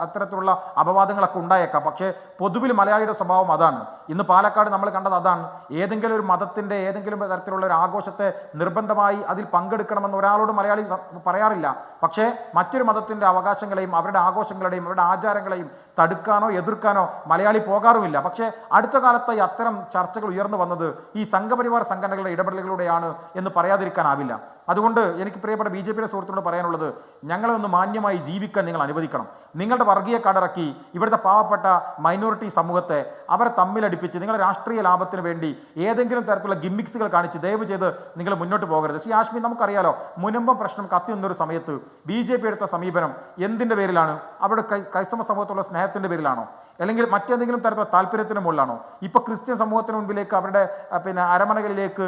അത്തരത്തിലുള്ള അപവാദങ്ങളൊക്കെ ഉണ്ടായേക്കാം. പക്ഷേ പൊതുവിൽ മലയാളിയുടെ സ്വഭാവം അതാണ്. ഇന്ന് പാലക്കാട് നമ്മൾ കണ്ടത് അതാണ്. ഏതെങ്കിലും ഒരു മതത്തിൻ്റെ ഏതെങ്കിലും തരത്തിലുള്ള ഒരു ആഘോഷത്തെ നിർബന്ധമായി അതിൽ പങ്കെടുക്കണമെന്ന് ഒരാളോട് മലയാളി പറയാറില്ല. പക്ഷേ മറ്റൊരു മതത്തിൻ്റെ അവകാശങ്ങളെയും അവരുടെ ആഘോഷങ്ങളുടെയും അവരുടെ ആചാരങ്ങളെയും തടുക്കാനോ എതിർക്കാനോ മലയാളി പോകാറുമില്ല. പക്ഷേ അടുത്ത കാലത്തായി അത്തരം ചർച്ചകൾ ഉയർന്നു വന്നത് ഈ സംഘപരിവാർ സംഘടനകളുടെ ഇടപെടലുകളിലൂടെയാണ് എന്ന് പറയാതിരിക്കാനാവില്ല. അതുകൊണ്ട് എനിക്ക് പ്രിയപ്പെട്ട BJPയുടെ സുഹൃത്തിനോട് പറയാനുള്ളത്, ഞങ്ങളെ ഒന്ന് മാന്യമായി ജീവിക്കാൻ നിങ്ങൾ അനുവദിക്കണം. നിങ്ങളുടെ വർഗീയ കാർഡിറക്കി ഇവിടുത്തെ പാവപ്പെട്ട മൈനോറിറ്റി സമൂഹത്തെ അവരെ തമ്മിലടിപ്പിച്ച് നിങ്ങളുടെ രാഷ്ട്രീയ ലാഭത്തിന് വേണ്ടി ഏതെങ്കിലും തരത്തിലുള്ള ഗിമ്മിക്സുകൾ കാണിച്ച് ദയവ് ചെയ്ത് നിങ്ങൾ മുന്നോട്ട് പോകരുത്. ശ്രീ ആഷ്മി, നമുക്കറിയാലോ മുനമ്പം പ്രശ്നം കത്തി നിന്നൊരു സമയത്ത് BJP എടുത്ത സമീപനം എന്തിൻ്റെ പേരിലാണ്? അവിടെ ക്രൈസ്തവ സമൂഹത്തുള്ള സ്നേഹത്തിൻ്റെ പേരിലാണോ? അല്ലെങ്കിൽ മറ്റേതെങ്കിലും തരത്തിലുള്ള താല്പര്യത്തിന് മുകളിലാണോ? ഇപ്പോൾ ക്രിസ്ത്യൻ സമൂഹത്തിന് മുൻപിലേക്ക് അവരുടെ അരമനകളിലേക്ക്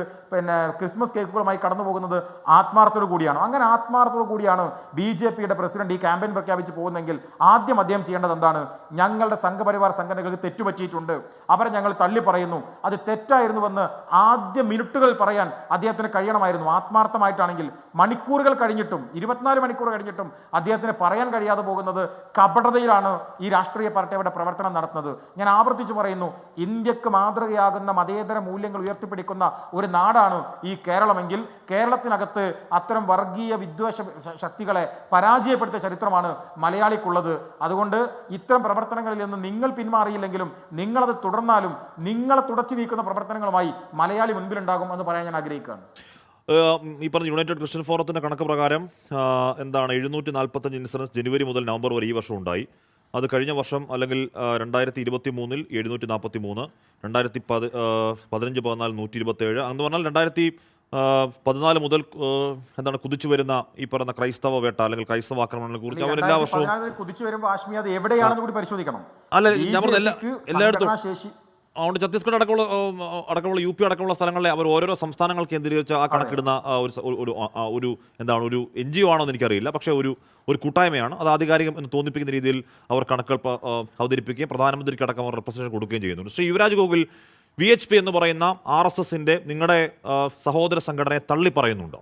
ക്രിസ്മസ് കേക്കുകളുമായി കടന്നു പോകുന്നത് ആത്മാർത്ഥത്തോടു കൂടിയാണോ? അങ്ങനെ ആത്മാർത്ഥത്തോടു കൂടിയാണ് BJPയുടെ പ്രസിഡന്റ് ഈ ക്യാമ്പയിൻ പ്രഖ്യാപിച്ച് പോകുന്നെങ്കിൽ ആദ്യം അദ്ദേഹം ചെയ്യേണ്ടത് എന്താണ്? ഞങ്ങളുടെ സംഘപരിവാർ സംഘടനകൾക്ക് തെറ്റുപറ്റിയിട്ടുണ്ട്, അവരെ ഞങ്ങൾ തള്ളി പറയുന്നു, അത് തെറ്റായിരുന്നുവെന്ന് ആദ്യ മിനിറ്റുകളിൽ പറയാൻ അദ്ദേഹത്തിന് കഴിയണമായിരുന്നു. ആത്മാർത്ഥമായിട്ടാണെങ്കിൽ മണിക്കൂറുകൾ കഴിഞ്ഞിട്ടും 24 മണിക്കൂർ കഴിഞ്ഞിട്ടും അദ്ദേഹത്തിന് പറയാൻ കഴിയാതെ പോകുന്നത് കപടതയിലാണ് ഈ രാഷ്ട്രീയ പാർട്ടി അവരുടെ പ്രവർത്തനം നടത്തുന്നത്. ഞാൻ ആവർത്തിച്ചു പറയുന്നു, ഇന്ത്യക്ക് മാതൃകയാകുന്ന മതേതര മൂല്യങ്ങൾ ഉയർത്തിപ്പിടിക്കുന്ന ഒരു നാടാണ് ഈ കേരളമെങ്കിൽ കേരളത്തിനകത്ത് അത്തരം വർഗീയ വിദ്വേഷ ശക്തികളെ പരാജയപ്പെടുത്തിയ ചരിത്രമാണ് മലയാളിക്കുള്ളത്. അതുകൊണ്ട് ഇത്തരം പ്രവർത്തനങ്ങളിൽ നിന്ന് നിങ്ങൾ പിന്മാറിയില്ലെങ്കിലും നിങ്ങളത് തുടർന്നാലും നിങ്ങളെ തുടച്ചു നീക്കുന്ന പ്രവർത്തനങ്ങളുമായി മലയാളി മുൻപിലുണ്ടാകും എന്ന് പറയാൻ ഞാൻ ആഗ്രഹിക്കുകയാണ്. ഈ പറഞ്ഞ യുണൈറ്റഡ് ക്രിസ്ത്യൻ ഫോറത്തിൻ്റെ കണക്ക് പ്രകാരം 745 ഇൻസിഡൻസ് ജനുവരി മുതൽ നവംബർ വരെ ഈ വർഷം ഉണ്ടായി. അത് കഴിഞ്ഞ വർഷം അല്ലെങ്കിൽ 2023 743, 2015-14 127, എന്ന് പറഞ്ഞാൽ 2014 മുതൽ എന്താണ് കുതിച്ചു വരുന്ന ഈ പറയുന്ന ക്രൈസ്തവ വേട്ട അല്ലെങ്കിൽ ക്രൈസ്തവ ആക്രമണങ്ങളെ കുറിച്ച് അവർ എല്ലാ വർഷവും കുതിച്ചു വരുമ്പോൾ ആശ്മി അത് എവിടെയാണെന്ന് കൂടി പരിശോധിക്കണം. അല്ല ഞാൻ പറഞ്ഞ എല്ലായിടത്തും ശേഷി അതുകൊണ്ട് ഛത്തീസ്ഗഡ് അടക്കമുള്ള യു പി അടക്കമുള്ള സ്ഥലങ്ങളിലെ അവർ ഓരോരോ സംസ്ഥാനങ്ങൾ കേന്ദ്രീകരിച്ച് ആ കണക്കിടുന്ന ഒരു എന്താണ് ഒരു NGO ആണോ എന്ന് എനിക്കറിയില്ല. പക്ഷേ ഒരു കൂട്ടായ്മയാണ്. അത് ആധികാരികം എന്ന് തോന്നിപ്പിക്കുന്ന രീതിയിൽ അവർ കണക്കുകൾ അവതരിപ്പിക്കുകയും പ്രധാനമന്ത്രിക്ക് അടക്കം അവർ റെപ്രസെൻറ്റേഷൻ കൊടുക്കുകയും ചെയ്യുന്നുണ്ട്. ശ്രീ യുവരാജ് ഗോകുൽ, VHP എന്ന് പറയുന്ന RSSന്റെ നിങ്ങളുടെ സഹോദര സംഘടനയെ തള്ളി പറയുന്നുണ്ടോ?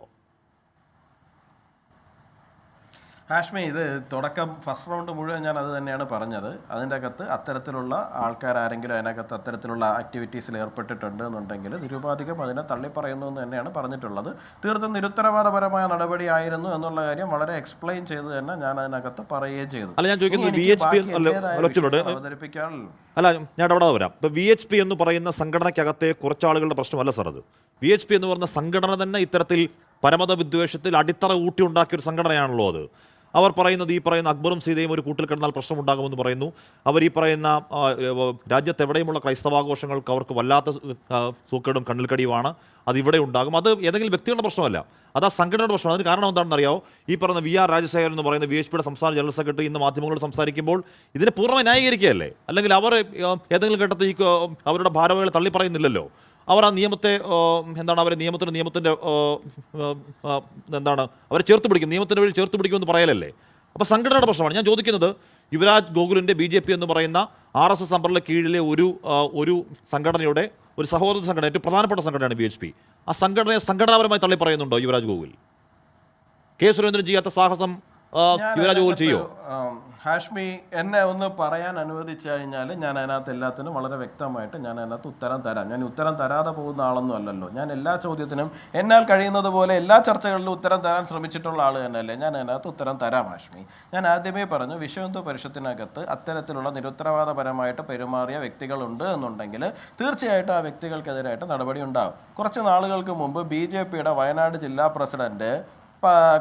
ഹാഷ്മി, ഇത് തുടക്കം ഫസ്റ്റ് റൗണ്ട് മുഴുവൻ ഞാൻ അത് തന്നെയാണ് പറഞ്ഞത്. അതിൻ്റെ അകത്ത് അത്തരത്തിലുള്ള ആൾക്കാരെങ്കിലും അതിനകത്ത് അത്തരത്തിലുള്ള ആക്ടിവിറ്റീസിൽ ഏർപ്പെട്ടിട്ടുണ്ട് എന്നുണ്ടെങ്കിൽ നിരുപാധികം അതിനെ തള്ളിപ്പറയുന്നു എന്ന് തന്നെയാണ് പറഞ്ഞിട്ടുള്ളത്. തീർത്തും നിരുത്തരവാദപരമായ നടപടിയായിരുന്നു എന്നുള്ള കാര്യം വളരെ എക്സ്പ്ലെയിൻ ചെയ്ത് തന്നെ ഞാൻ അതിനകത്ത് പറയുകയും ചെയ്തു. അല്ല ഞാൻ ചോദിക്കുന്നത് അവതരിപ്പിക്കാറില്ല. അല്ല ഞാൻ അവിടെ വരാം. ഇപ്പൊ VHP എന്ന് പറയുന്ന സംഘടനയ്ക്കകത്തെ കുറച്ചാളുകളുടെ പ്രശ്നമല്ല സാർ അത്. VHP എന്ന് പറയുന്ന സംഘടന തന്നെ ഇത്തരത്തിൽ പരമത വിദ്വേഷത്തിൽ അടിത്തറ ഊട്ടി ഉണ്ടാക്കിയ ഒരു സംഘടനയാണല്ലോ അത്. അവർ പറയുന്നത് ഈ പറയുന്ന അക്ബറും സീതയും ഒരു കൂട്ടിൽ കിടന്നാൽ പ്രശ്നമുണ്ടാകുമെന്ന് പറയുന്നു. അവർ ഈ പറയുന്ന രാജ്യത്ത് എവിടെയുമുള്ള ക്രൈസ്തവാഘോഷങ്ങൾക്ക് അവർക്ക് വല്ലാത്ത സൂക്കേടും കണ്ണിൽ കടിയുമാണ്. അത് ഇവിടെ ഉണ്ടാകും. അത് ഏതെങ്കിലും വ്യക്തികളുടെ പ്രശ്നമല്ല, അത് ആ സംഘടനയുടെ പ്രശ്നമാണ്. അതിന് കാരണം എന്താണെന്ന് അറിയാമോ? ഈ പറയുന്ന VR രാജശേഖരൻ എന്ന് പറയുന്ന VHPയുടെ സംസ്ഥാന ജനറൽ സെക്രട്ടറി ഇന്ന് മാധ്യമങ്ങളോട് സംസാരിക്കുമ്പോൾ ഇതിനെ പൂർണ്ണമായി ന്യായീകരിക്കുകയല്ലേ? അല്ലെങ്കിൽ അവർ ഏതെങ്കിലും ഘട്ടത്തിൽ അവരുടെ ഭാരവാഹികളെ തള്ളി പറയുന്നില്ലല്ലോ. അവർ ആ നിയമത്തെ നിയമത്തിൻ്റെ എന്താണ് അവരെ ചേർത്ത് പിടിക്കും, നിയമത്തിൻ്റെ വഴി ചേർത്ത് പിടിക്കുമെന്ന് പറയലല്ലേ? അപ്പോൾ സംഘടനയുടെ പ്രശ്നമാണ്. ഞാൻ ചോദിക്കുന്നത് യുവരാജ് ഗോകുലിൻ്റെ BJP എന്ന് പറയുന്ന RSS അമ്പറിലെ കീഴിലെ ഒരു സംഘടനയുടെ ഒരു സഹോദര സംഘടന, ഏറ്റവും പ്രധാനപ്പെട്ട സംഘടനയാണ് VHP. ആ സംഘടനയെ സംഘടനാപരമായി തള്ളി പറയുന്നുണ്ടോ യുവരാജ് ഗോകുൽ? K. സുരേന്ദ്രൻ ചെയ്യാത്ത സാഹസം യുവരാജ് ഗോകുൽ ചെയ്യോ? ഹാഷ്മി, എന്നെ ഒന്ന് പറയാൻ അനുവദിച്ചു കഴിഞ്ഞാൽ ഞാൻ അതിനകത്ത് എല്ലാത്തിനും വളരെ വ്യക്തമായിട്ട് ഞാൻ അതിനകത്ത് ഉത്തരം തരാം. ഞാൻ ഉത്തരം തരാതെ പോകുന്ന ആളൊന്നും അല്ലല്ലോ. ഞാൻ എല്ലാ ചോദ്യത്തിനും എന്നാൽ കഴിയുന്നത് പോലെ എല്ലാ ചർച്ചകളിലും ഉത്തരം തരാൻ ശ്രമിച്ചിട്ടുള്ള ആൾ തന്നെയല്ലേ. ഞാൻ അതിനകത്ത് ഉത്തരം തരാം ഹാഷ്മി. ഞാൻ ആദ്യമേ പറഞ്ഞു, വിശ്വഹിന്ദു പരിഷത്തിനകത്ത് അത്തരത്തിലുള്ള നിരുത്തരവാദപരമായിട്ട് പെരുമാറിയ വ്യക്തികളുണ്ട് എന്നുണ്ടെങ്കിൽ തീർച്ചയായിട്ടും ആ വ്യക്തികൾക്കെതിരായിട്ട് നടപടി ഉണ്ടാകും. കുറച്ച് നാളുകൾക്ക് മുമ്പ് BJPയുടെ വയനാട് ജില്ലാ പ്രസിഡന്റ്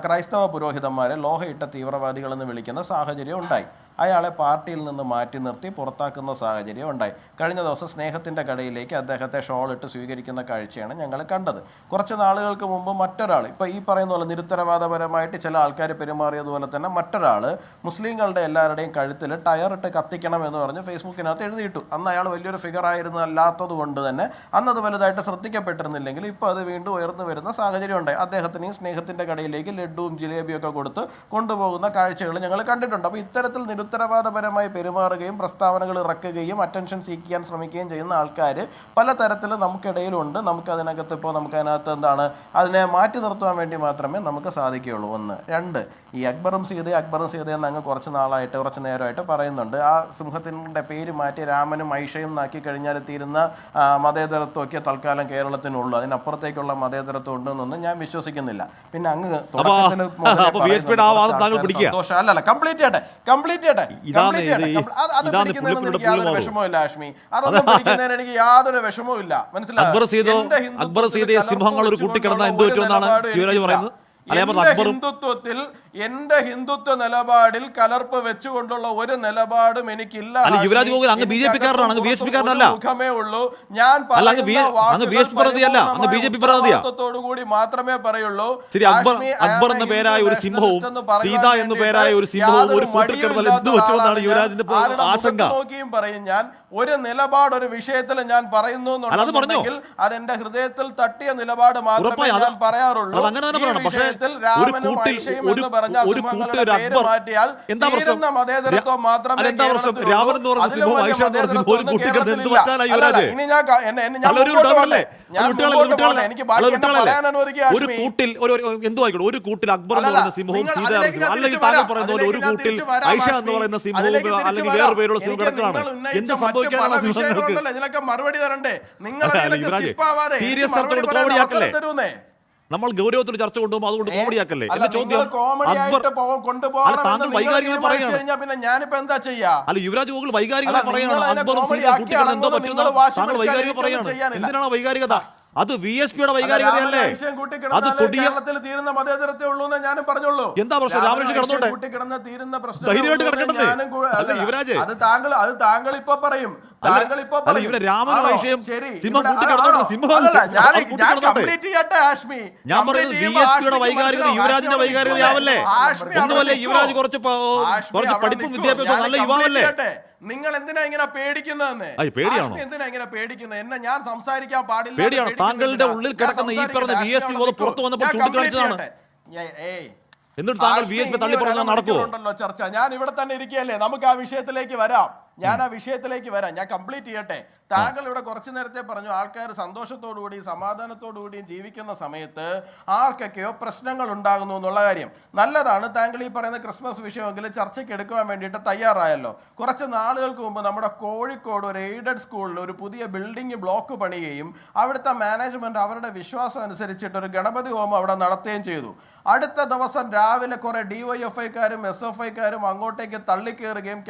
ക്രൈസ്തവ പുരോഹിതന്മാരെ ലോഹയിട്ട തീവ്രവാദികളെന്ന് വിളിക്കുന്ന സാഹചര്യം ഉണ്ടായി. അയാളെ പാർട്ടിയിൽ നിന്ന് മാറ്റി നിർത്തി പുറത്താക്കുന്ന സാഹചര്യം ഉണ്ടായി. കഴിഞ്ഞ ദിവസം സ്നേഹത്തിൻ്റെ കടയിലേക്ക് അദ്ദേഹത്തെ ഷോൾ ഇട്ട് സ്വീകരിക്കുന്ന കാഴ്ചയാണ് ഞങ്ങൾ കണ്ടത്. കുറച്ച് നാളുകൾക്ക് മുമ്പ് മറ്റൊരാൾ, ഇപ്പോൾ ഈ പറയുന്ന പോലെ നിരുത്തരവാദപരമായിട്ട് ചില ആൾക്കാർ പെരുമാറിയതുപോലെ തന്നെ മറ്റൊരാൾ മുസ്ലിങ്ങളുടെ എല്ലാവരുടെയും കഴുത്തിൽ ടയറിട്ട് കത്തിക്കണം എന്ന് പറഞ്ഞ് ഫേസ്ബുക്കിനകത്ത് എഴുതിയിട്ടു. അന്ന് അയാൾ വലിയൊരു ഫിഗർ ആയിരുന്നു അല്ലാത്തത് കൊണ്ട് തന്നെ അന്നത് വലുതായിട്ട് ശ്രദ്ധിക്കപ്പെട്ടിരുന്നില്ലെങ്കിൽ ഇപ്പോൾ അത് വീണ്ടും ഉയർന്നു വരുന്ന സാഹചര്യം ഉണ്ടായി. അദ്ദേഹത്തിന് ഈ സ്നേഹത്തിൻ്റെ കടയിലേക്ക് ലഡ്ഡുവും ജിലേബിയൊക്കെ കൊടുത്ത് കൊണ്ടുപോകുന്ന കാഴ്ചകൾ ഞങ്ങൾ കണ്ടിട്ടുണ്ട്. അപ്പോൾ ഇത്തരത്തിൽ നിരുത്തരവാദപരമായി പെരുമാറുകയും പ്രസ്താവനകൾ ഇറക്കുകയും അറ്റൻഷൻ സീക്കാൻ ശ്രമിക്കുകയും ചെയ്യുന്ന ആൾക്കാർ പലതരത്തിൽ നമുക്കിടയിലുണ്ട്. നമുക്കതിനകത്ത് ഇപ്പോൾ നമുക്കതിനകത്ത് അതിനെ മാറ്റി നിർത്തുവാൻ വേണ്ടി മാത്രമേ നമുക്ക് സാധിക്കുകയുള്ളൂ. 1. 2, ഈ അക്ബറും സീതയെന്ന് അങ്ങ് കുറച്ച് നേരമായിട്ട് പറയുന്നുണ്ട്. ആ സിംഹത്തിൻ്റെ പേര് മാറ്റി രാമനും ഐഷയും നാക്കി കഴിഞ്ഞാൽ തീരുന്ന മതേതരത്വമൊക്കെ തൽക്കാലം കേരളത്തിനുള്ളൂ. അതിനപ്പുറത്തേക്കുള്ള മതേതരത്വം ഉണ്ടെന്നൊന്നും ഞാൻ വിശ്വസിക്കുന്നില്ല. പിന്നെ അങ്ങ് യാതൊരു വിഷമവും ഇല്ല ഹാഷ്മി. അതൊന്നും പിടിക്കുന്നതിന് എനിക്ക് യാതൊരു വിഷമവും ഇല്ല. മനസ്സിലായി? എന്റെ ഹിന്ദുത്വ നിലപാടിൽ കലർപ്പ് വെച്ചുകൊണ്ടുള്ള ഒരു നിലപാടും എനിക്കില്ല. മുഖമേ ഉള്ളൂ. ഞാൻ കൂടി മാത്രമേ പറയുള്ളൂ. അക്ബർ എന്ന പേരായ ഒരു സിംഹവും സീത എന്ന പേരായ ഒരു സിംഹവും ഒരു നോക്കിയും പറയും. ഞാൻ ഒരു നിലപാട് ഒരു വിഷയത്തിൽ ഞാൻ പറയുന്നു എന്നുണ്ടെങ്കിൽ അതെന്റെ ഹൃദയത്തിൽ തട്ടിയ നിലപാട് മാത്രമേ ഞാൻ പറയാറുള്ളൂ. രാമനും ഐഷയും എന്ന് പറഞ്ഞ സിംഹങ്ങളുടെ പേര് മാറ്റിയാൽ തീരുന്ന മതേതരത്വം മാത്രമേ എനിക്ക് പറയാൻ അനുവദിക്കുക. ഒരു കൂട്ടിൽ അക്ബർ എന്ന് പറയുന്ന സിംഹവും സീത അല്ലെങ്കിൽ താങ്കൾ പറയുന്ന പോലെ ഒരു കൂട്ടിൽ ഐഷ എന്ന് പറയുന്ന സിംഹവും അല്ലെങ്കിൽ വേറെ പേരുള്ള സിംഹം കിടക്കുകയാണ്. എന്ത് സംഭവിക്കാനുള്ള സിംഹങ്ങൾക്ക് ഇതിനൊക്കെ മറുപടി തരണ്ടേ? നിങ്ങൾ സീരിയസ് ചർച്ചയോട് കോമഡിയാക്കല്ലേ? നമ്മൾ ഗൗരവത്തിൽ ചർച്ച കൊണ്ടുപോകും, അതുകൊണ്ട് കോമഡിയാക്കല്ലേ? എന്റെ ചോദ്യം, താങ്കൾ വൈകാരികമായി പറയാണ്. പിന്നെ ഞാനിപ്പോ എന്താ ചെയ്യാ? അല്ല, യുവരാജ് ഗോകുൽ വൈകാരികമായി പറയാണ്. അക്ബറും സീതയും കൂട്ടിക്കിടന്ന് എന്തോ പറ്റുന്ന താങ്കൾ വൈകാരിക പറയാണ്. എന്തിനാണ് വൈകാരികത? അത് VSPയുടെ വൈകാരികതയല്ലേ? അത് കൊടിയ കേരളത്തിൽ തീരുന്ന മതേതരത്തെ ഉള്ളൂ എന്ന് ഞാനും പറഞ്ഞുള്ളൂ. എന്താ പ്രശ്നം? രാമകൃഷ്ണൻ കിടന്നോട്ടെ, തീരുന്ന പ്രശ്നം ധൈര്യമായിട്ട് കിടക്കണ്ടേ? അല്ല യുവരാജ്, അത് താങ്കൾ ഇപ്പൊ പറയും. താങ്കൾ ഇപ്പൊ അല്ല ഇവിടെ രാമനും ഐഷയും സിംഹം കൂട്ടി കിടന്നോട്ടെ, സിംഹം ഞാൻ പറയുന്നത് VSPയുടെ വൈകാരികത യുവരാജിന്റെ വൈകാരികതയാവല്ലേ? ഒന്നുമല്ലേ യുവരാജ് കുറച്ച് പഠിപ്പും വിദ്യാഭ്യാസവും നല്ല യുവാവല്ലേ? നിങ്ങൾ എന്തിനാ ഇങ്ങനെ പേടിക്കുന്നതെന്ന്? പേടിയാണോ? എന്തിനാ ഇങ്ങനെ പേടിക്കുന്നത്? എന്നെ ഞാൻ സംസാരിക്കാൻ പാടില്ല. പേടിയാണോ? താങ്കളുടെ ഉള്ളിൽ കിടക്കുന്ന ഈ പറഞ്ഞ VSP പുറത്തു വന്നപ്പോൾ ചൂണ്ടിക്കാണിച്ചതാണ്. എന്നിട്ട് താങ്കൾ VSP തള്ളി പറഞ്ഞാൽ നടക്കുമോ? ചർച്ച ഞാൻ ഇവിടെ തന്നെ ഇരിക്കുകയല്ലേ, നമുക്ക് ആ വിഷയത്തിലേക്ക് വരാം. ഞാൻ കംപ്ലീറ്റ് ചെയ്യട്ടെ. താങ്കൾ ഇവിടെ കുറച്ചു നേരത്തെ പറഞ്ഞു ആൾക്കാർ സന്തോഷത്തോടുകൂടി സമാധാനത്തോടുകൂടിയും ജീവിക്കുന്ന സമയത്ത് ആർക്കൊക്കെയോ പ്രശ്നങ്ങൾ ഉണ്ടാകുന്നു എന്നുള്ള കാര്യം. നല്ലതാണ്, താങ്കൾ ഈ പറയുന്ന ക്രിസ്മസ് വിഷയമെങ്കിലും ചർച്ചയ്ക്ക് എടുക്കുവാൻ വേണ്ടിയിട്ട് തയ്യാറായല്ലോ. കുറച്ച് നാളുകൾക്ക് മുമ്പ് നമ്മുടെ കോഴിക്കോട് ഒരു എയ്ഡഡ് സ്കൂളിൽ ഒരു പുതിയ ബിൽഡിംഗ് ബ്ലോക്ക് പണിയുകയും അവിടുത്തെ മാനേജ്മെന്റ് അവരുടെ വിശ്വാസം അനുസരിച്ചിട്ട് ഒരു ഗണപതി ഹോമം അവിടെ നടത്തുകയും ചെയ്തു. അടുത്ത ദിവസം രാവിലെ കുറെ DYFIക്കാരും SFIക്കാരും അങ്ങോട്ടേക്ക് തള്ളിക്കയറുകയും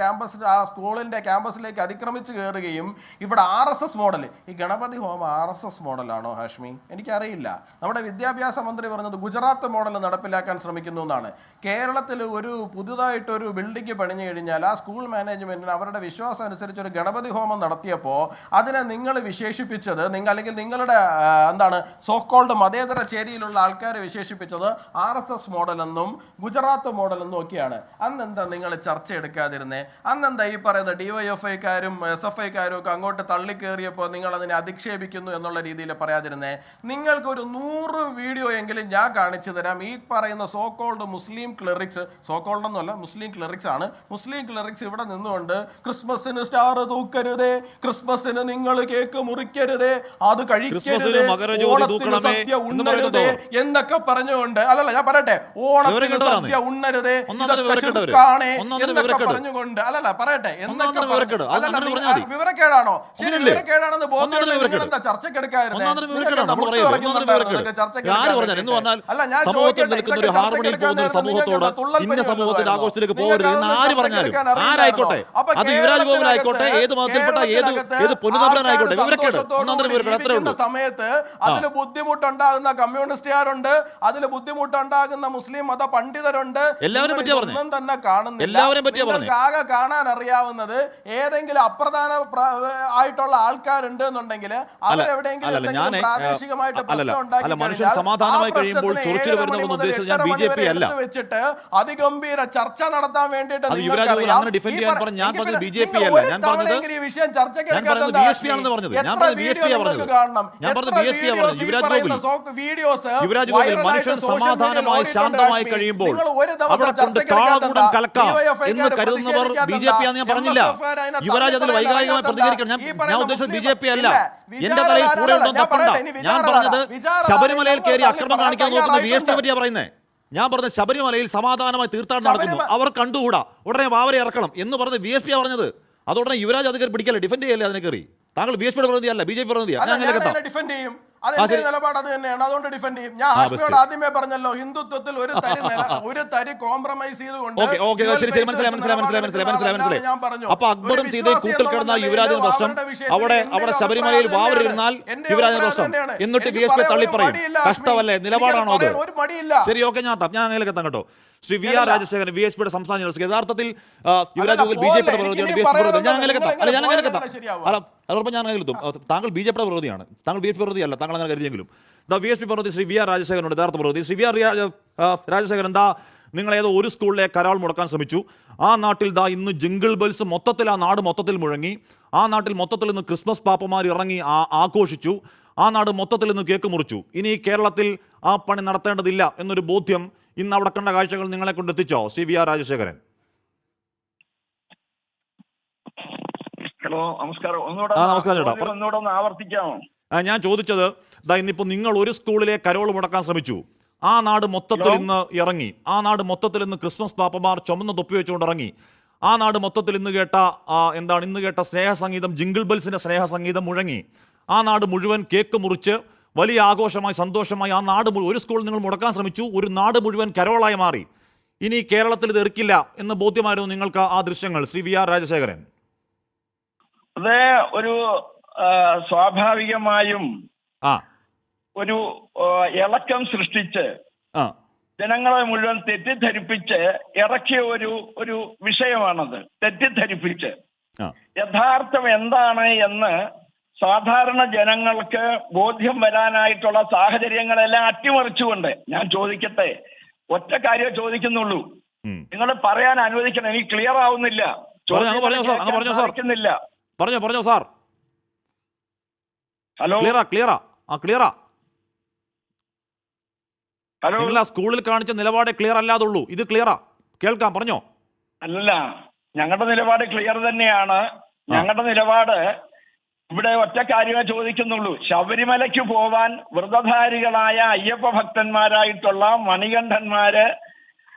ആ സ്കൂളിന്റെ ക്യാമ്പസിലേക്ക് അതിക്രമിച്ച് കയറുകയും ഇവിടെ RSS മോഡൽ, ഈ ഗണപതി ഹോമം RSS മോഡലാണോ ഹാഷ്മി? എനിക്കറിയില്ല. നമ്മുടെ വിദ്യാഭ്യാസ മന്ത്രി പറഞ്ഞത് ഗുജറാത്ത് മോഡൽ നടപ്പിലാക്കാൻ ശ്രമിക്കുന്നു എന്നാണ്. കേരളത്തിൽ ഒരു പുതുതായിട്ടൊരു ബിൽഡിംഗ് പണിഞ്ഞു കഴിഞ്ഞാൽ ആ സ്കൂൾ മാനേജ്മെന്റിന് അവരുടെ വിശ്വാസം അനുസരിച്ച് ഒരു ഗണപതി ഹോമം നടത്തിയപ്പോൾ അതിനെ നിങ്ങൾ വിശേഷിപ്പിച്ചത്, അല്ലെങ്കിൽ നിങ്ങളുടെ എന്താണ് സോക്കോൾഡ് മതേതര ചേരിയിലുള്ള ആൾക്കാരെ വിശേഷിപ്പിച്ചത് RSS മോഡൽ എന്നും ഗുജറാത്ത് മോഡൽ എന്നും ഒക്കെയാണ്. അന്നെന്താ നിങ്ങൾ ചർച്ച എടുക്കാതിരുന്നേ? അന്നെന്താ ഈ പറയുന്ന DYFIക്കാരും SFIക്കാരും ഒക്കെ അങ്ങോട്ട് തള്ളിക്കേറിയപ്പോൾ നിങ്ങൾ അതിനെ അധിക്ഷേപിക്കുന്നു എന്നുള്ള രീതിയിൽ പറയാതിരുന്നേ? നിങ്ങൾക്കൊരു 100 വീഡിയോ എങ്കിലും ഞാൻ കാണിച്ചു തരാം. ഈ പറയുന്ന സോക്കോൾഡ് മുസ്ലിം ക്ലെറിക്സ്, സോക്കോൾഡ് ഒന്നുമല്ല, മുസ്ലിം ക്ലെറിക്സ് ആണ്. മുസ്ലിം ക്ലെറിക്സ് ഇവിടെ നിന്നുകൊണ്ട് ക്രിസ്മസിന് സ്റ്റാർ തൂക്കരുതേ, ക്രിസ്മസിന് നിങ്ങൾ കേക്ക് മുറിക്കരുതേ, അത് കഴിക്കരുതേ, ഓണത്തിന് സദ്യ ഉണ്ണരുതേ എന്നൊക്കെ പറഞ്ഞുകൊണ്ട്, അല്ലല്ല ഞാൻ പറയട്ടെ, ഓണത്തിന് സദ്യ ഉണ്ണരുതേ, എന്നൊക്കെ പറഞ്ഞുകൊണ്ട്, അല്ലല്ല പറയട്ടെ, വിവരക്കേടാണോ? ശരി, വിവരക്കേടാണെന്ന് ബോധ്യമുണ്ടെങ്കിൽ ചർച്ചയ്ക്ക് എടുക്കാതിരുന്നേ. അല്ല ഞാൻ സമൂഹത്തിന്റെ ആഘോഷത്തിലേക്ക് പോകരുത് എന്ന് ആര് പറഞ്ഞാലും, ആരായിക്കോട്ടെ, അത് യുവരാജ് ഗോകുലായിക്കോട്ടെ, ഏത് മതത്തിൽപ്പെട്ട ഏത് പൊന്നുതമ്പനായിക്കോട്ടെ, വിവരക്കേട് സമയത്ത് അതിന് ബുദ്ധിമുട്ടുണ്ടാകുന്ന കമ്മ്യൂണിസ്റ്റുകാരുണ്ട്, അതിൽ ബുദ്ധിമുട്ടുണ്ടാകുന്ന മുസ്ലിം മത പണ്ഡിതരുണ്ട്. എല്ലാവരും ഒന്നും തന്നെ കാണുന്നില്ല. ആകെ കാണാൻ അറിയാവുന്നത് ഏതെങ്കിലും അപ്രധാന ആയിട്ടുള്ള ആൾക്കാരുണ്ട് എന്നുണ്ടെങ്കിൽ അവരെവിടെയെങ്കിലും പ്രാദേശികമായിട്ട് മനുഷ്യൻ സമാധാനമായി കഴിയുമ്പോൾ ചൊറിച്ചിൽ വരുന്ന ഉദ്ദേശിച്ചത് ഞാൻ BJP അല്ല വെച്ചിട്ട് അതിഗംഭീര ചർച്ച നടത്താൻ വേണ്ടിയിട്ട് ഞാൻ പറഞ്ഞത് BJP അല്ല, ഞാൻ പറഞ്ഞത് ഈ വിഷയം ചർച്ചയ്ക്ക് VSP ആണെന്ന് പറഞ്ഞത്. ഞാൻ പറഞ്ഞത് VSP യുവരാജ് ഗോകുൽ മനുഷ്യൻ സമാധാനമായി ശാന്തമായി കഴിയുമ്പോൾ അവിടെ കൊണ്ട് കാളകൂടം കലക്കാം എന്ന് കരുതുന്നവർ BJP ആണെന്ന് ഞാൻ പറഞ്ഞില്ല. യുവരാജ് അതിൽ വൈകാരികമായി പ്രതികരിക്കണം. ഞാൻ ഉദ്ദേശിച്ചത് BJP അല്ല. എന്റെ തലയിൽ കൂടെ ഉണ്ടോ തപ്പണ്ട. ഞാൻ പറഞ്ഞത് ശബരിമലയിൽ കയറി അക്രമം കാണിക്കാൻ നോക്കുന്ന VSP പറ്റിയാ പറയുന്നത്. ഞാൻ പറഞ്ഞത് ശബരിമലയിൽ സമാധാനമായി തീർത്ഥാടനം നടക്കുന്നു, അവർ കണ്ടുകൂടാ, ഉടനെ വാവരെ ഇറക്കണം എന്ന് പറഞ്ഞത് VSP പറഞ്ഞത്. അതോടനെ യുവരാജ് അത് കയറി പിടിക്കല്ലേ, ഡിഫെൻഡ് ചെയ്യല്ലേ അതിനെ കയറി? താങ്കൾ VSPയുടെ പ്രതിനിധിയല്ല, BJP പ്രതിനിധിയാണ്. ഞാൻ ഡിഫെൻഡ് ചെയ്യും. നിലപാട് അത് തന്നെയാണ്, അതുകൊണ്ട് ഡിഫെൻഡ് ചെയ്യും. ഞാൻ ഹാഷ്മിയോട് ആദ്യമേ പറഞ്ഞല്ലോ, ഹിന്ദുത്വത്തിൽ ഒരു തരി കോംപ്രമൈസ് ചെയ്തുകൊണ്ട് ഞാൻ പറഞ്ഞു. അപ്പൊ അക്ബറും സീതയും കൂട്ടിൽ കിടന്ന യുവരാജിന് പ്രശ്നം, അവിടെ ശബരിമലയിൽ വാവരിരുന്നാൽ യുവരാജിന് പ്രശ്നം, എന്നിട്ട് VSP തള്ളിപ്പറയും. കഷ്ടമല്ലേ? നിലപാടാണോ അത്? ശരി, ഓക്കെ, ഞാൻ അങ്ങനെ എത്താം കേട്ടോ. ശ്രീ VR രാജശേഖരൻ, VSPയുടെ സംസ്ഥാന ജനറൽ സെക്രട്ടറി. യഥാർത്ഥത്തിൽ യുവരാജ് ഗോകുൽ BJPയുടെ വിരോധിയാണ്. ഞാൻ അങ്ങനെ എത്തും. താങ്കൾ BJPയുടെ വിരോധിയാണ്, താങ്കൾ VSP വിരോധിയല്ല, താങ്കൾ അങ്ങനെ കരുതിയെങ്കിലും. VSP വിരോധി ശ്രീ VR രാജശേഖരനുണ്ട്, യഥാർത്ഥ വിരോധി. ശ്രീ VR രാജശേഖരൻ, നിങ്ങൾ ഏതോ ഒരു സ്കൂളിലെ കരാൾ മുടക്കാൻ ശ്രമിച്ചു. ആ നാട്ടിൽ ഇന്ന് ജിംഗിൾ ബെൽസ് മൊത്തത്തിൽ, ആ നാട് മൊത്തത്തിൽ മുഴങ്ങി. ആ നാട്ടിൽ മൊത്തത്തിൽ ഇന്ന് ക്രിസ്മസ് പാപ്പമാർ ഇറങ്ങി ആഘോഷിച്ചു. ആ നാട് മൊത്തത്തിൽ ഇന്ന് കേക്ക് മുറിച്ചു. ഇനി കേരളത്തിൽ ആ പണി നടത്തേണ്ടതില്ല എന്നൊരു ബോധ്യം ഇന്ന് അവിടെ കണ്ട കാഴ്ചകൾ നിങ്ങളെ കൊണ്ട് എത്തിച്ചോ ശ്രീ VR രാജശേഖരൻ? ഹലോ, നമസ്കാരം. നമസ്കാരം ചേട്ടാ. ആവർത്തിക്കാമോ? ഞാൻ ചോദിച്ചത്, ഇന്നിപ്പോൾ നിങ്ങൾ ഒരു സ്കൂളിലെ കരോൾ മുടക്കാൻ ശ്രമിച്ചു. ആ നാട് മൊത്തത്തിൽ ഇന്ന് ഇറങ്ങി. ആ നാട് മൊത്തത്തിൽ ഇന്ന് ക്രിസ്മസ് പാപ്പമാർ ചുമന്ന തൊപ്പി വെച്ചുകൊണ്ട് ഇറങ്ങി. ആ നാട് മൊത്തത്തിൽ ഇന്ന് കേട്ട സ്നേഹസംഗീതം, ജിംഗിൾ ബെൽസിന്റെ സ്നേഹസംഗീതം മുഴങ്ങി. ആ നാട് മുഴുവൻ കേക്ക് മുറിച്ച് വലിയ ആഘോഷമായി, സന്തോഷമായി ആ നാട് ഒരു സ്കൂൾ നിങ്ങൾ മുടക്കാൻ ശ്രമിച്ചു. ഒരു നാട് മുഴുവൻ കരോളായി മാറി. ഇനി കേരളത്തിൽ ഇത് എറിക്കില്ല എന്ന് ബോധ്യമായിരുന്നു നിങ്ങൾക്ക് ആ ദൃശ്യങ്ങൾ, ശ്രീ VR രാജശേഖരൻ? അത് ഒരു സ്വാഭാവികമായും ഒരു ഇളക്കം സൃഷ്ടിച്ച് ആ ജനങ്ങളെ മുഴുവൻ തെറ്റിദ്ധരിപ്പിച്ച് ഇറക്കിയ ഒരു വിഷയമാണത്. തെറ്റിദ്ധരിപ്പിച്ച് ആ യഥാർത്ഥം എന്താണ് എന്ന് സാധാരണ ജനങ്ങൾക്ക് ബോധ്യം വരാനായിട്ടുള്ള സാഹചര്യങ്ങളെല്ലാം അട്ടിമറിച്ചുകൊണ്ട് ഞാൻ ചോദിക്കട്ടെ, ഒറ്റ കാര്യം ചോദിക്കുന്നുള്ളൂ, ഉം. നിങ്ങൾ പറയാൻ അനുവദിക്കണം. എനിക്ക് ക്ലിയർ ആവുന്നില്ല. പറഞ്ഞോ സാർ. ഹലോ ക്ലിയറാ. ഹലോ നിങ്ങൾ ആ സ്കൂളിൽ കാണിച്ച നിലപാട് ക്ലിയർ അല്ലാതുള്ളൂ. ഇത് ക്ലിയറാ, കേൾക്കാം, പറഞ്ഞോ. അല്ല, ഞങ്ങളുടെ നിലപാട് ക്ലിയർ തന്നെയാണ്. ഞങ്ങളുടെ നിലപാട് ഇവിടെ ഒറ്റ കാര്യമേ ചോദിക്കുന്നുള്ളൂ. ശബരിമലയ്ക്ക് പോവാൻ വ്രതധാരികളായ അയ്യപ്പ ഭക്തന്മാരായിട്ടുള്ള മണികണ്ഠന്മാര്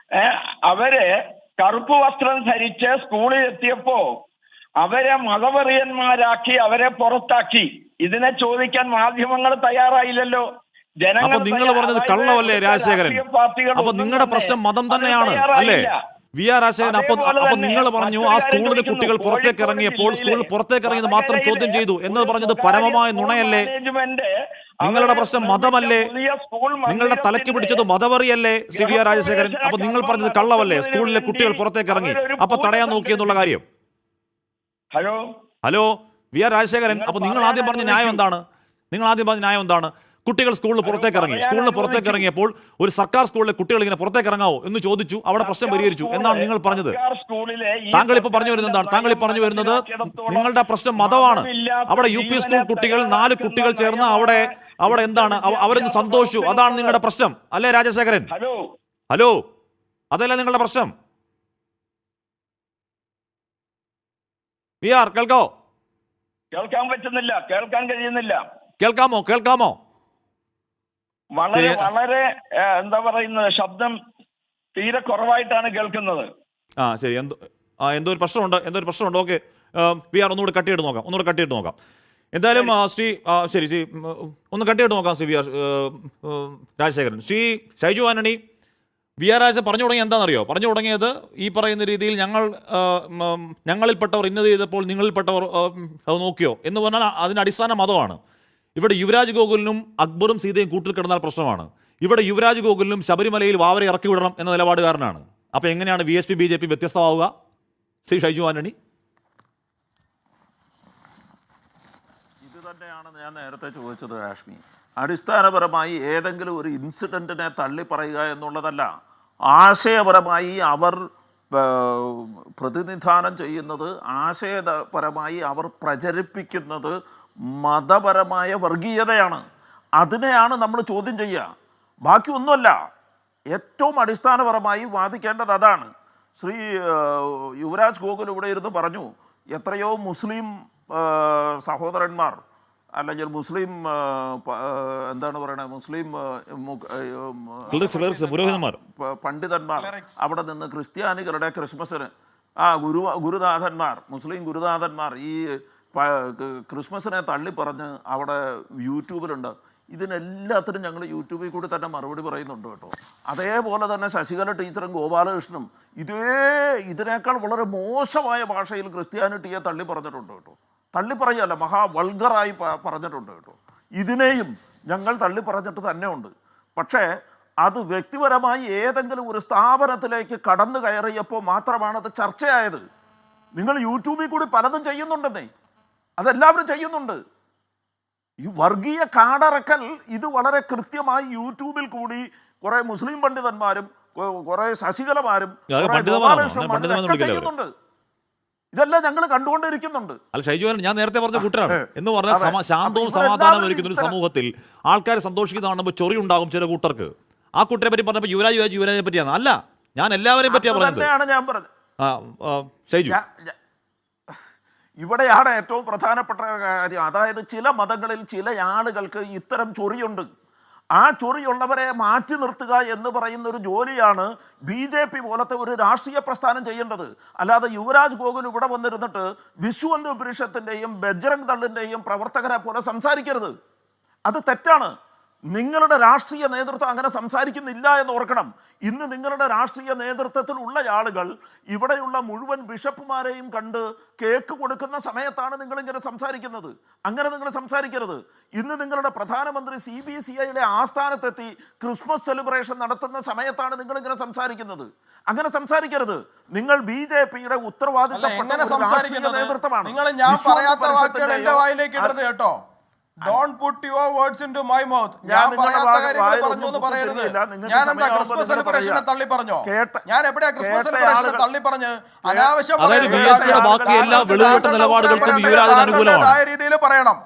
അവര് കറുപ്പ് വസ്ത്രം ധരിച്ച് സ്കൂളിൽ എത്തിയപ്പോ അവരെ മതവെറിയന്മാരാക്കി, അവരെ പുറത്താക്കി. ഇതിനെ ചോദിക്കാൻ മാധ്യമങ്ങൾ തയ്യാറായില്ലല്ലോ. അപ്പൊ നിങ്ങൾ പറഞ്ഞത് കള്ളമല്ലേ രാജശേഖരൻ? അപ്പൊ നിങ്ങളുടെ പ്രശ്നം മതം തന്നെയാണ് അല്ലേ വി ആർ രാജശേഖരൻ? അപ്പൊ നിങ്ങൾ പറഞ്ഞു ആ സ്കൂളിലെ കുട്ടികൾ പുറത്തേക്ക് ഇറങ്ങിയപ്പോൾ സ്കൂളിൽ പുറത്തേക്ക് ഇറങ്ങിയത് മാത്രം ചോദ്യം ചെയ്തു എന്ന് പറഞ്ഞത് പരമമായ നുണയല്ലേ? നിങ്ങളുടെ പ്രശ്നം മതമല്ലേ? നിങ്ങളുടെ തലയ്ക്ക് പിടിച്ചത് മതവറിയല്ലേ ശ്രീ വി ആർ രാജശേഖരൻ? അപ്പൊ നിങ്ങൾ പറഞ്ഞത് കള്ളമല്ലേ? സ്കൂളിലെ കുട്ടികൾ പുറത്തേക്ക് ഇറങ്ങി, അപ്പൊ തടയാൻ നോക്കിയെന്നുള്ള കാര്യം. ഹലോ വി ആർ രാജശേഖരൻ, അപ്പൊ നിങ്ങൾ ആദ്യം പറഞ്ഞ ന്യായം എന്താണ്? കുട്ടികൾ സ്കൂളിൽ പുറത്തേക്ക് ഇറങ്ങിയപ്പോൾ ഒരു സർക്കാർ സ്കൂളിലെ കുട്ടികൾ ഇങ്ങനെ പുറത്തേക്ക് ഇറങ്ങാവോ എന്ന് ചോദിച്ചു, അവിടെ പ്രശ്നം പരിഹരിച്ചു എന്നാണ് നിങ്ങൾ പറഞ്ഞത്. താങ്കൾ ഇപ്പൊ പറഞ്ഞു വരുന്നത് നിങ്ങളുടെ പ്രശ്നം മതമാണ്. അവിടെ യു പി സ്കൂൾ കുട്ടികൾ 4 കുട്ടികൾ ചേർന്ന് അവിടെ എന്താണ് അവരൊന്ന് സന്തോഷിച്ചു, അതാണ് നിങ്ങളുടെ പ്രശ്നം അല്ലേ രാജശേഖരൻ? ഹലോ, അതല്ലേ നിങ്ങളുടെ പ്രശ്നം? വി ആർ കേൾക്കാൻ പറ്റുന്നില്ല, കേൾക്കാൻ കഴിയുന്നില്ല. കേൾക്കാമോ? വളരെ എന്താ പറയുന്നത്, ശബ്ദം തീരെ കുറവായിട്ടാണ് കേൾക്കുന്നത്. ശരി, എന്തോ ഒരു പ്രശ്നമുണ്ട്. ഓക്കെ, വി ആർ ഒന്നുകൂടെ കട്ട് ചെയ്തിട്ട് നോക്കാം. എന്തായാലും ശ്രീ ഒന്ന് കട്ട് ചെയ്തിട്ട് നോക്കാം Shri V R Rajasekharan. Shri Shaiju Antony, V R Raja പറഞ്ഞു തുടങ്ങിയത് എന്താണെന്നറിയോ? പറഞ്ഞു തുടങ്ങിയത് ഈ പറയുന്ന രീതിയിൽ ഞങ്ങളിൽപ്പെട്ടവർ ഇന്നത് ചെയ്തപ്പോൾ നിങ്ങളിൽപ്പെട്ടവർ അത് നോക്കിയോ എന്ന് പറഞ്ഞാൽ അതിന് അടിസ്ഥാന മതമാണ്. ഇവിടെ യുവരാജ് ഗോകുലിനും അക്ബറും സീതയും കൂട്ടിൽ കിടന്നാൽ പ്രശ്നമാണ്. ഇവിടെ യുവരാജ് ഗോകുലിനും ശബരിമലയിൽ വാവരെ ഇറക്കി വിടണം എന്ന നിലപാടുകാരനാണ്. അപ്പോൾ എങ്ങനെയാണ് VSP BJP വ്യത്യസ്തമാവുക ശ്രീ ഷൈജു ആന്റണി? ഇത് തന്നെയാണ് ഞാൻ നേരത്തെ ചോദിച്ചത് ഹാഷ്മി. അടിസ്ഥാനപരമായി ഏതെങ്കിലും ഒരു ഇൻസിഡൻറ്റിനെ തള്ളി പറയുക എന്നുള്ളതല്ല. ആശയപരമായി അവർ പ്രതിനിധാനം ചെയ്യുന്നത്, ആശയപരമായി അവർ പ്രചരിപ്പിക്കുന്നത് മതപരമായ വർഗീയതയാണ്. അതിനെയാണ് നമ്മൾ ചോദ്യം ചെയ്യുക, ബാക്കി ഒന്നുമല്ല. ഏറ്റവും അടിസ്ഥാനപരമായി വാദിക്കേണ്ടത് അതാണ്. ശ്രീ യുവരാജ് ഗോകുൽ ഇവിടെ ഇരുന്ന് പറഞ്ഞു, എത്രയോ മുസ്ലിം സഹോദരന്മാർ അല്ലെങ്കിൽ മുസ്ലിം എന്താണ് പറയണത്, മുസ്ലിം പണ്ഡിതന്മാർ അവിടെ നിന്ന് ക്രിസ്ത്യാനികളുടെ ക്രിസ്മസിന് ഗുരുനാഥന്മാർ, മുസ്ലിം ഗുരുനാഥന്മാർ ഈ ക്രിസ്മസിനെ തള്ളി പറഞ്ഞ് അവിടെ യൂട്യൂബിലുണ്ട്. ഇതിനെല്ലാത്തിനും ഞങ്ങൾ യൂട്യൂബിൽ കൂടി തന്നെ മറുപടി പറയുന്നുണ്ട് കേട്ടോ. അതേപോലെ തന്നെ ശശികല ടീച്ചറും ഗോപാലകൃഷ്ണനും ഇതിനേക്കാൾ വളരെ മോശമായ ഭാഷയിൽ ക്രിസ്ത്യാനിറ്റിയെ തള്ളി പറഞ്ഞിട്ടുണ്ട് കേട്ടോ. തള്ളി പറയുകയല്ല, വൾഗറായി പറഞ്ഞിട്ടുണ്ട് കേട്ടോ. ഇതിനെയും ഞങ്ങൾ തള്ളി പറഞ്ഞിട്ട് തന്നെ ഉണ്ട്. പക്ഷേ അത് വ്യക്തിപരമായി ഏതെങ്കിലും ഒരു സ്ഥാപനത്തിലേക്ക് കടന്നു കയറിയപ്പോൾ മാത്രമാണ് അത് ചർച്ചയായത്. നിങ്ങൾ യൂട്യൂബിൽ കൂടി പലതും ചെയ്യുന്നുണ്ടെന്നേ, അതെല്ലാവരും ചെയ്യുന്നുണ്ട്. ഈ വർഗീയ കാടറക്കൽ ഇത് വളരെ കൃത്യമായി യൂട്യൂബിൽ കൂടി കുറേ മുസ്ലിം പണ്ഡിതന്മാരും കുറേ ശശികലമാരും ചെയ്യുന്നുണ്ട്. ഇതെല്ലാം ഞങ്ങൾ കണ്ടുകൊണ്ടിരിക്കുന്നുണ്ട്. അല്ല ഷൈജു, ഞാൻ നേരത്തെ പറഞ്ഞ കൂട്ടരാണ് എന്ന് പറഞ്ഞാൽ ശാന്തവും സമാധാനവും ഒരുക്കുന്ന ഒരു സമൂഹത്തിൽ ആൾക്കാർ സന്തോഷിക്കുന്ന കാണുമ്പോൾ ചൊറി ഉണ്ടാകും ചില കൂട്ടർക്ക്. ആ കൂട്ടരെ പറ്റി പറഞ്ഞപ്പോൾ യുവരാജിനെ പറ്റിയാണ്. അല്ല, ഞാൻ എല്ലാവരെയും പറ്റിയാണ് പറഞ്ഞത്. ഷൈജു, ഇവിടെയാണ് ഏറ്റവും പ്രധാനപ്പെട്ട കാര്യം. അതായത് ചില മതങ്ങളിൽ ചില ആളുകൾക്ക് ഇത്തരം ചൊറിയുണ്ട്. ആ ചൊറിയുള്ളവരെ മാറ്റി നിർത്തുക എന്ന് പറയുന്ന ഒരു ജോലിയാണ് BJP പോലത്തെ ഒരു രാഷ്ട്രീയ പ്രസ്ഥാനം ചെയ്യേണ്ടത്. അല്ലാതെ യുവരാജ് ഗോകുൽ ഇവിടെ വന്നിരുന്നിട്ട് വിശ്വ പരിഷത്തിൻ്റെയും ബജ്രംഗ് ദളിൻ്റെയും പ്രവർത്തകരെ പോലെ സംസാരിക്കരുത്. അത് തെറ്റാണ്. നിങ്ങളുടെ രാഷ്ട്രീയ നേതൃത്വം അങ്ങനെ സംസാരിക്കുന്നില്ല എന്ന് ഓർക്കണം. ഇന്ന് നിങ്ങളുടെ രാഷ്ട്രീയ നേതൃത്വത്തിലുള്ള ആളുകൾ ഇവിടെയുള്ള മുഴുവൻ ബിഷപ്പുമാരെയും കണ്ട് കേക്ക് കൊടുക്കുന്ന സമയത്താണ് നിങ്ങളിങ്ങനെ സംസാരിക്കുന്നത്. അങ്ങനെ നിങ്ങൾ സംസാരിക്കരുത്. ഇന്ന് നിങ്ങളുടെ പ്രധാനമന്ത്രി CBCIയുടെ ആസ്ഥാനത്തെത്തി ക്രിസ്മസ് സെലിബ്രേഷൻ നടത്തുന്ന സമയത്താണ് നിങ്ങളിങ്ങനെ സംസാരിക്കുന്നത്. അങ്ങനെ സംസാരിക്കരുത്. നിങ്ങൾ BJPയുടെ ഉത്തരവാദിത്തപ്പെട്ട ഒരു രാഷ്ട്രീയ നേതൃത്വമാണ്. നിങ്ങൾ ഞാൻ പറയാത്ത വാക്കുകൾ എന്റെ വായിലേക്ക് ഇടരുത് കേട്ടോ. Don't put your words into my mouth. ഞാൻ പറയാത്ത കാര്യങ്ങൾ പറഞ്ഞു എന്ന് പറയരുത്. ഞാൻ എന്താ ക്രിസ്മസ് സെലിബ്രേഷനെ തള്ളി പറഞ്ഞോ? ഞാൻ എവിടെയാ ക്രിസ്മസ് സെലിബ്രേഷനെ തള്ളി പറഞ്ഞ് അനാവശ്യം ബാക്കി എല്ലാ വെളിവുകെട്ട നിലപാടുകൾക്കും യുവരാജിന് അനുകൂലമാണ് രീതിയിൽ പറയണം.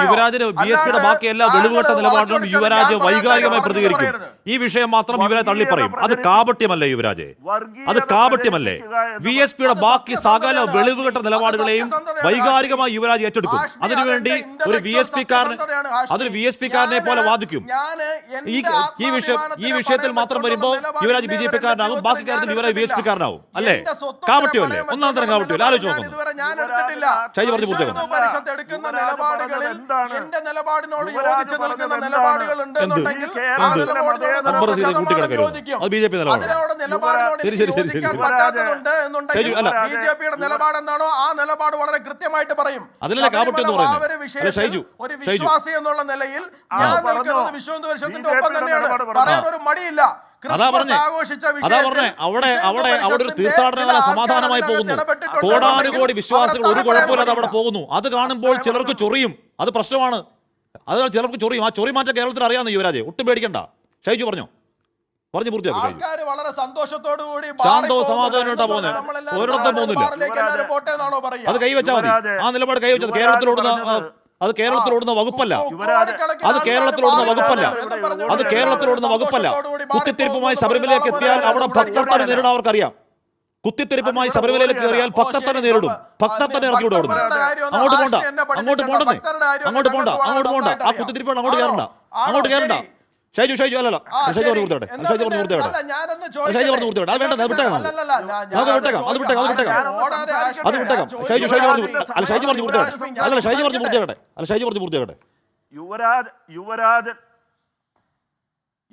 യുവരാജിന് BSPയുടെ ബാക്കി എല്ലാ വെളിവുകെട്ട നിലപാടിലും യുവരാജ് വൈകാരികമായി പ്രതികരിക്കും. ഈ വിഷയം മാത്രം യുവരാജ് തള്ളിപ്പറയും. അത് കാപട്യമല്ലേ യുവരാജ്? അത് കാപട്യമല്ലേ? BSPയുടെ ബാക്കി സകല വെളിവുകെട്ട നിലപാടുകളെയും വൈകാരികമായി യുവരാജ് ഏറ്റെടുക്കും. അതിനുവേണ്ടി ഒരു VSPക്കാരനെ പോലെ വാദിക്കും. ഈ വിഷയത്തിൽ മാത്രം വരുമ്പോൾ യുവരാജ് BJPക്കാരനാകും, ബാക്കി കാര്യത്തിൽ യുവരാജ് BSPക്കാരനാവും. അല്ലേ? കാപട്യമല്ലേ? ഒന്നാം തരം കാപട്യമല്ലേ? ആലോചിച്ച് നോക്കുന്നു. ഷൈജി പറഞ്ഞു പൂർത്തിയാക്കുന്നു. എന്റെ നിലപാടിനോട് യോജിച്ച് നിൽക്കുന്ന നിലപാടുകൾ ഉണ്ടെന്നുണ്ടെങ്കിൽ BJPയുടെ നിലപാട് എന്താണോ ആ നിലപാട് വളരെ കൃത്യമായിട്ട് പറയും. ഒരു വിശ്വാസി എന്നുള്ള നിലയിൽ ഞാൻ നിൽക്കുന്നത് വിശ്വ ഹിന്ദു പരിഷത്തിന്റെ ഒപ്പം തന്നെയാണ്. പറയാൻ ഒരു മടിയില്ല. അവിടെ ഒരു തീർത്ഥാടന സമാധാനമായി പോകുന്നു. കോടാനുകോടി വിശ്വാസികൾ ഒരു കുഴപ്പമില്ലാതെ അവിടെ പോകുന്നു. അത് കാണുമ്പോൾ ചിലർക്ക് ചൊറിയും. അത് പ്രശ്നമാണ്. അത് ചിലർക്ക് ചൊറിയും. ആ ചൊറി മാറ്റം കേരളത്തിൽ അറിയാവുന്ന യുവരാജെ, ഒട്ടും പേടിക്കണ്ട. ഷൈജു പറഞ്ഞു പൂർത്തിയാക്കി. വളരെ സന്തോഷത്തോടുകൂടി ശാന്തവും സമാധാനമായിട്ടാ പോകുന്നത്. ഒരിടത്തും പോകുന്നില്ല. അത് കൈവച്ചാൽ മതി. ആ നിലപാട് കൈവച്ചത് കേരളത്തിലോടുന്ന വകുപ്പല്ല. കുത്തിത്തിരിപ്പുമായി ശബരിമലയിലേക്ക് എത്തിയാൽ അവിടെ ഭക്തർ തന്നെ നേരിടാൻ അവർക്കറിയാം. കുത്തിത്തിരിപ്പുമായി ശബരിമലയിലേക്ക് കയറിയാൽ ഭക്തർ തന്നെ നേരിടും. ഭക്തർ തന്നെ ഇറക്കി വിടും. അങ്ങോട്ട് പോണ്ട. ആ കുത്തിത്തിരിപ്പാണ് അങ്ങോട്ട് കയറണ്ട. ഷൈജു അല്ലല്ല ഷൈജു പറഞ്ഞു പൂർത്തിയാട്ടെ. അത് വേണ്ട, വിട്ടേക്കാം. ഷൈജു പറഞ്ഞു പൂർത്തിയാകട്ടെ.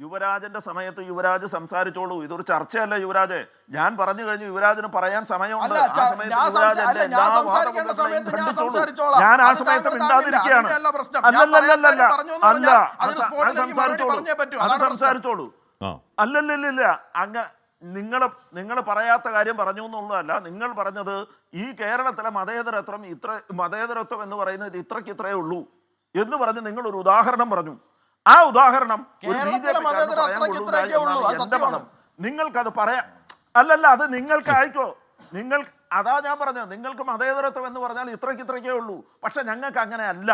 യുവരാജന്റെ സമയത്ത് യുവരാജ് സംസാരിച്ചോളൂ. ഇതൊരു ചർച്ചയല്ല യുവരാജ്. ഞാൻ പറഞ്ഞു കഴിഞ്ഞു. യുവരാജിന് പറയാൻ സമയമുണ്ട്. ആ സമയത്ത് യുവരാജന്റെ എല്ലാ വാദപ്രതിവാദങ്ങളെയും ഖണ്ഡിച്ചോളൂ. ഞാൻ ആ സമയത്ത് മിണ്ടാതിരിക്കുകയാണ്. അത് സംസാരിച്ചോളൂ. അല്ലല്ല അങ്ങ് നിങ്ങൾ പറയാത്ത കാര്യം പറഞ്ഞു എന്നുള്ളതല്ല. നിങ്ങൾ പറഞ്ഞത് ഈ കേരളത്തിലെ മതേതരത്വം എന്ന് പറയുന്നത് ഇത്രയേ ഉള്ളൂ എന്ന് പറഞ്ഞ് നിങ്ങൾ ഒരു ഉദാഹരണം പറഞ്ഞു. ആ ഉദാഹരണം നിങ്ങൾക്കത് പറയാം. അല്ലല്ല, അത് നിങ്ങൾക്ക് അയക്കോ. അതാ ഞാൻ പറഞ്ഞത്. നിങ്ങൾക്ക് മതേതരത്വം എന്ന് പറഞ്ഞാൽ ഇത്രയ്ക്കേ ഉള്ളൂ. പക്ഷെ ഞങ്ങൾക്ക് അങ്ങനെ അല്ല.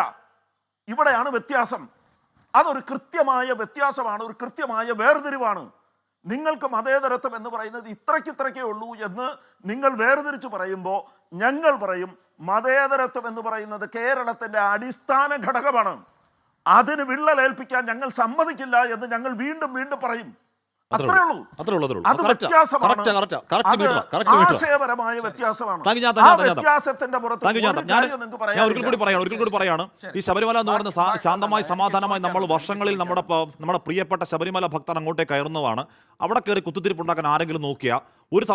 ഇവിടെയാണ് വ്യത്യാസം. അതൊരു കൃത്യമായ വ്യത്യാസമാണ്, ഒരു കൃത്യമായ വേർതിരിവാണ്. നിങ്ങൾക്ക് മതേതരത്വം എന്ന് പറയുന്നത് ഇത്രയ്ക്കേ ഉള്ളൂ എന്ന് നിങ്ങൾ വേർതിരിച്ച് പറയുമ്പോൾ ഞങ്ങൾ പറയും മതേതരത്വം എന്ന് പറയുന്നത് കേരളത്തിൻ്റെ അടിസ്ഥാന ഘടകമാണ്. അതിന് വിള്ളലേൽപ്പിക്കാൻ ഞങ്ങൾ സമ്മതിക്കില്ല എന്ന് ഞങ്ങൾ വീണ്ടും പറയും. അത്രേ ഉള്ളൂ. അത് വ്യത്യാസമാണ്. ആശയപരമായ വ്യത്യാസമാണ്. വ്യത്യാസത്തിന്റെ ഞാൻ ഒരിക്കൽ കൂടി പറയാണ്. ഈ ശബരിമല എന്ന് പറയുന്ന ശാന്തമായി സമാധാനമായി നമ്മൾ വർഷങ്ങളിൽ നമ്മുടെ പ്രിയപ്പെട്ട ശബരിമല ഭക്തർ അങ്ങോട്ടേക്ക് കയറുന്നതാണ്. അവിടെ കയറി കുത്തിത്തിരിപ്പുണ്ടാക്കാൻ ആരെങ്കിലും നോക്കിയാൽ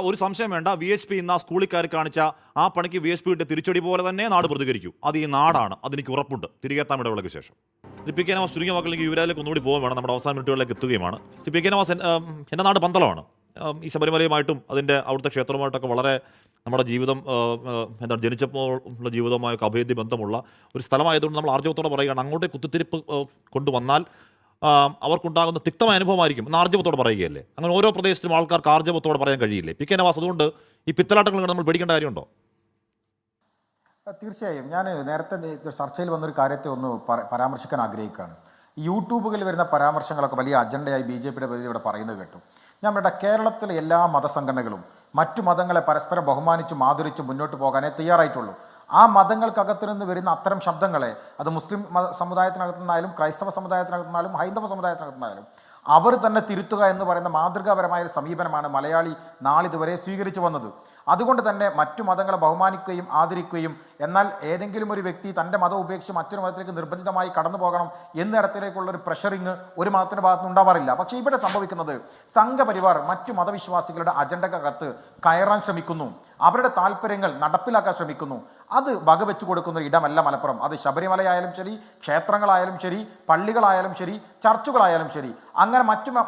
ഒരു സംശയം വേണ്ട. VHP ഇന്ന് ആ സ്കൂളിൽ കയറി കാണിച്ച ആ പണിക്ക് VHPയുടെ തിരിച്ചടി പോലെ തന്നെ നാട് പ്രതികരിക്കും. അത് ഈ നാടാണ്. അതെനിക്ക് ഉറപ്പുണ്ട്. തിരികെ എത്താൻ ഇടവേളയ്ക്ക് ശേഷം CPK നവാസ് ചുരുങ്ങിയ വാക്കിലേക്ക് യുവരാജിലേക്ക് ഒന്നുകൂടി പോകാൻ വേണം. നമ്മുടെ അവസാന മിനിറ്റുകളിലേക്ക് എത്തുകയുമാണ്. CPK നവാസ്, എൻ്റെ നാട് പന്തളമാണ്. ഈ ശബരിമലയുമായിട്ടും അതിൻ്റെ അവിടുത്തെ ക്ഷേത്രവുമായിട്ടൊക്കെ വളരെ നമ്മുടെ ജീവിതം ജനിച്ചപ്പോൾ ഉള്ള ജീവിതവുമായൊക്കെ അഭേദ്യ ബന്ധമുള്ള ഒരു സ്ഥലമായതുകൊണ്ട് നമ്മൾ ആർജവത്തോടെ പറയുകയാണ്. അങ്ങോട്ടേ കുത്തിത്തിരിപ്പ് കൊണ്ടുവന്നാൽ അവർക്കുണ്ടാകുന്ന തിക്തമായ അനുഭവമായിരിക്കും എന്ന് ആർജവത്തോടെ പറയുകയല്ലേ? അങ്ങനെ ഓരോ പ്രദേശത്തും ആൾക്കാർക്ക് ആർജവത്തോടെ പറയാൻ കഴിയില്ലേ? PK നവാസ്, അതുകൊണ്ട് ഈ പിത്തലാട്ടങ്ങൾ നമ്മൾ പേടിക്കേണ്ട കാര്യമുണ്ടോ? തീർച്ചയായും. ഞാൻ നേരത്തെ ചർച്ചയിൽ വന്നൊരു കാര്യത്തെ ഒന്ന് പരാമർശിക്കാൻ ആഗ്രഹിക്കുകയാണ്. യൂട്യൂബുകളിൽ വരുന്ന പരാമർശങ്ങളൊക്കെ വലിയ അജണ്ടയായി BJPയുടെ പേരിൽ ഇവിടെ പറയുന്നത് കേട്ടു. ഞാൻ പറയട്ടെ, കേരളത്തിലെ എല്ലാ മതസംഘടനകളും മറ്റു മതങ്ങളെ പരസ്പരം ബഹുമാനിച്ചും ആദരിച്ചും മുന്നോട്ട് പോകാനേ തയ്യാറായിട്ടുള്ളൂ. ആ മതങ്ങൾക്കകത്തു നിന്ന് വരുന്ന അത്തരം ശബ്ദങ്ങളെ, അത് മുസ്ലിം സമുദായത്തിനകത്തു നിന്നായാലും ക്രൈസ്തവ സമുദായത്തിനകത്തു നിന്നാലും ഹൈന്ദവ സമുദായത്തിനകത്തു നിന്നായാലും അവർ തന്നെ തിരുത്തുക എന്ന് പറയുന്ന മാതൃകാപരമായ ഒരു സമീപനമാണ് മലയാളി നാളിതുവരെ സ്വീകരിച്ചു വന്നത്. അതുകൊണ്ട് തന്നെ മറ്റു മതങ്ങളെ ബഹുമാനിക്കുകയും ആദരിക്കുകയും എന്നാൽ ഏതെങ്കിലും ഒരു വ്യക്തി തൻ്റെ മതം ഉപേക്ഷിച്ച് മറ്റൊരു മതത്തിലേക്ക് നിർബന്ധിതമായി കടന്നു പോകണം എന്നിടത്തിലേക്കുള്ള ഒരു പ്രഷറിങ് ഒരു മതത്തിൻ്റെ ഭാഗത്തുനിന്ന് ഉണ്ടാവാറില്ല. പക്ഷേ ഇവിടെ സംഭവിക്കുന്നത് സംഘപരിവാർ മറ്റു മതവിശ്വാസികളുടെ അജണ്ടക്കകത്ത് കയറാൻ ശ്രമിക്കുന്നു, അവരുടെ താല്പര്യങ്ങൾ നടപ്പിലാക്കാൻ ശ്രമിക്കുന്നു. അത് വകവെച്ചു കൊടുക്കുന്ന ഒരു ഇടമല്ല മലപ്പുറം. അത് ശബരിമലയായാലും ശരി, ക്ഷേത്രങ്ങളായാലും ശരി, പള്ളികളായാലും ശരി, ചർച്ചുകളായാലും ശരി, അങ്ങനെ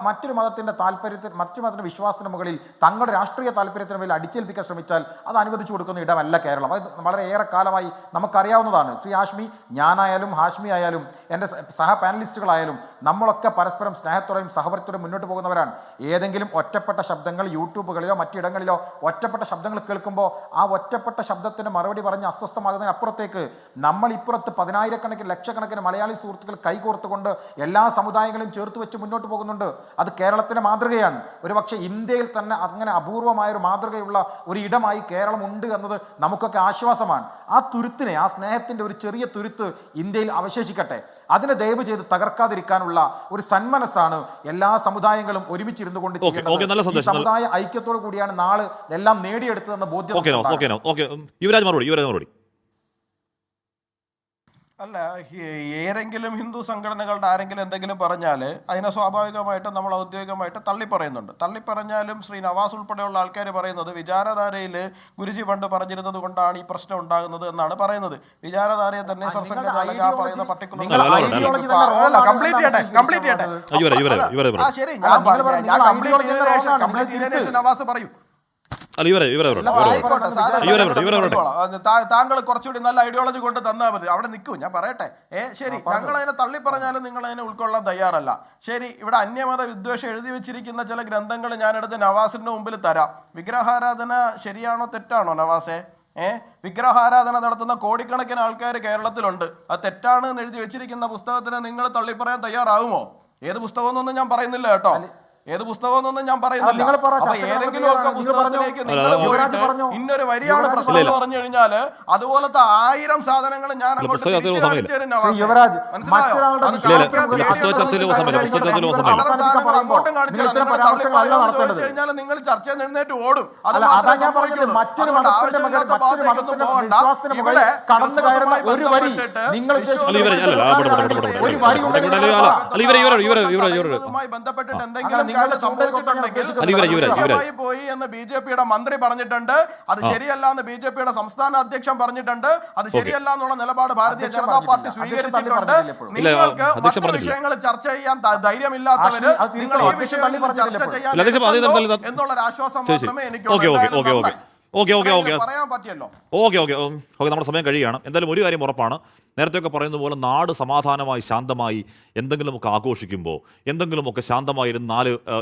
മറ്റൊരു മതത്തിൻ്റെ താല്പര്യത്തിൽ മറ്റു മതത്തിൻ്റെ വിശ്വാസത്തിന് മുകളിൽ തങ്ങളുടെ രാഷ്ട്രീയ താല്പര്യത്തിന് മേൽ അടിച്ചേൽപ്പിക്കാൻ ശ്രമിച്ചാൽ അത് അനുവദിച്ചു കൊടുക്കുന്ന ഇടമല്ല കേരളം. അത് വളരെ ഏറെ കാലമായി നമുക്കറിയാവുന്നതാണ്. ശ്രീ ഹാഷ്മി, ഞാനായാലും ഹാഷ്മി ആയാലും എൻ്റെ സഹ പാനലിസ്റ്റുകളായാലും നമ്മളൊക്കെ പരസ്പരം സ്നേഹത്തോടെയും സഹവർത്തോടെയും മുന്നോട്ട് പോകുന്നവരാണ്. ഏതെങ്കിലും ഒറ്റപ്പെട്ട ശബ്ദങ്ങൾ യൂട്യൂബുകളിലോ മറ്റിടങ്ങളിലോ ഒറ്റപ്പെട്ട ശബ്ദങ്ങൾ കേൾക്കുമ്പോൾ ആ ഒറ്റപ്പെട്ട ശബ്ദത്തിന് മറുപടി പറഞ്ഞ് അസ്വസ്ഥമാകുന്നതിനപ്പുറത്തേക്ക് നമ്മൾ ഇപ്പുറത്ത് പതിനായിരക്കണക്കിന് ലക്ഷക്കണക്കിന് മലയാളി സുഹൃത്തുക്കൾ കൈകോർത്തുകൊണ്ട് എല്ലാ സമുദായങ്ങളെയും ചേർത്ത് വെച്ച് മുന്നോട്ട് പോകുന്നുണ്ട്. അത് കേരളത്തിൻ്റെ മാതൃകയാണ്. ഒരുപക്ഷെ ഇന്ത്യയിൽ തന്നെ അങ്ങനെ അപൂർവമായൊരു മാതൃകയുള്ള ഒരു ഇടമായി കേരളം ഉണ്ട് എന്നത് നമുക്കൊക്കെ ആശ്വാസമാണ്. ആ തുരുത്തിനെ, ആ സ്നേഹത്തിൻ്റെ ഒരു ചെറിയ തുരുത്ത് ഇന്ത്യയിൽ അവശേഷിക്കട്ടെ. അതിനെ ദയവ് ചെയ്ത് തകർക്കാതിരിക്കാനുള്ള ഒരു സന്മനസ്സാണ് എല്ലാ സമുദായങ്ങളും ഒരുമിച്ചിരുന്നു കൊണ്ട് ചെയ്യുന്നത്. സമുദായ ഐക്യത്തോടു കൂടിയാണ് നാളെ എല്ലാം നേടിയെടുത്തതെന്ന ബോധ്യം. യുവരാജ് മറുപടി. അല്ല, ഏതെങ്കിലും ഹിന്ദു സംഘടനകളുടെ ആരെങ്കിലും എന്തെങ്കിലും പറഞ്ഞാൽ അതിനെ സ്വാഭാവികമായിട്ട് നമ്മൾ ഔദ്യോഗികമായിട്ട് തള്ളിപ്പറയുന്നുണ്ട്. തള്ളിപ്പറഞ്ഞാലും ശ്രീ നവാസ് ഉൾപ്പെടെയുള്ള ആൾക്കാർ പറയുന്നത് വിചാരധാരയിൽ ഗുരുജി പണ്ട് പറഞ്ഞിരുന്നത് കൊണ്ടാണ് ഈ പ്രശ്നം ഉണ്ടാകുന്നത് എന്നാണ് പറയുന്നത്. വിചാരധാരയെ തന്നെ സർസംഘചാലക പറയുന്ന പർട്ടിക്കുലർ ശരി, ഞാൻ കംപ്ലീറ്റ് ചെയ്തതിനു ശേഷം നവാസ് പറയൂ. താങ്കൾ കുറച്ചുകൂടി നല്ല ഐഡിയോളജി കൊണ്ട് തന്നാൽ മതി. അവിടെ നിൽക്കൂ, ഞാൻ പറയട്ടെ. ശരി, ഞങ്ങൾ അതിനെ തള്ളി പറഞ്ഞാലും നിങ്ങൾ അതിനെ ഉൾക്കൊള്ളാൻ തയ്യാറല്ല. ശരി, ഇവിടെ അന്യമത വിദ്വേഷം എഴുതി വെച്ചിരിക്കുന്ന ചില ഗ്രന്ഥങ്ങൾ ഞാനെടുത്ത് നവാസിന്റെ മുമ്പിൽ തരാം. വിഗ്രഹാരാധന ശരിയാണോ തെറ്റാണോ നവാസെ? വിഗ്രഹാരാധന നടത്തുന്ന കോടിക്കണക്കിന് ആൾക്കാർ കേരളത്തിലുണ്ട്. അത് തെറ്റാണ് എന്ന് എഴുതി വെച്ചിരിക്കുന്ന പുസ്തകത്തിനെ നിങ്ങൾ തള്ളിപ്പറയാൻ തയ്യാറാവുമോ? ഏത് പുസ്തകമെന്നൊന്നും ഞാൻ പറയുന്നില്ല കേട്ടോ, ഏത് പുസ്തകമെന്നൊന്നും ഞാൻ പറയുന്നില്ല. ഏതെങ്കിലും ഒക്കെ പുസ്തകത്തിലേക്ക് നിങ്ങൾ പോയിട്ട് ഇന്നൊരു വരിയാണ് പ്രശ്നം എന്ന് പറഞ്ഞു കഴിഞ്ഞാല് അതുപോലത്തെ 1000 സാധനങ്ങൾ ഞാൻ അങ്ങോട്ട് കഴിഞ്ഞാൽ നിങ്ങൾ ചർച്ച നിന്നിട്ട് ഓടും. അത് ബന്ധപ്പെട്ടിട്ട് എന്തെങ്കിലും പോയി എന്ന് ബിജെപിയുടെ മന്ത്രി പറഞ്ഞിട്ടുണ്ട്. അത് ശരിയല്ല എന്ന് ബിജെപിയുടെ സംസ്ഥാന അധ്യക്ഷൻ പറഞ്ഞിട്ടുണ്ട്. അത് ശരിയല്ല എന്നുള്ള നിലപാട് ഭാരതീയ ജനതാ പാർട്ടി സ്വീകരിച്ചിട്ടുണ്ട്. നിങ്ങൾക്ക് മറ്റു വിഷയങ്ങൾ ചർച്ച ചെയ്യാൻ ധൈര്യമില്ലാത്തവര് നിങ്ങൾ ഈ വിഷയങ്ങളിൽ ചർച്ച ചെയ്യാൻ എന്നുള്ള ആശ്വാസം മാത്രമേ എനിക്ക് പറയാൻ പറ്റിയല്ലോ. നമ്മുടെ സമയം കഴിയുകയാണ്. എന്തായാലും ഒരു കാര്യം ഉറപ്പാണ്, നേരത്തെയൊക്കെ പറയുന്നത് പോലെ നാട് സമാധാനമായി ശാന്തമായി എന്തെങ്കിലുമൊക്കെ ആഘോഷിക്കുമ്പോൾ എന്തെങ്കിലുമൊക്കെ ശാന്തമായിരുന്ന്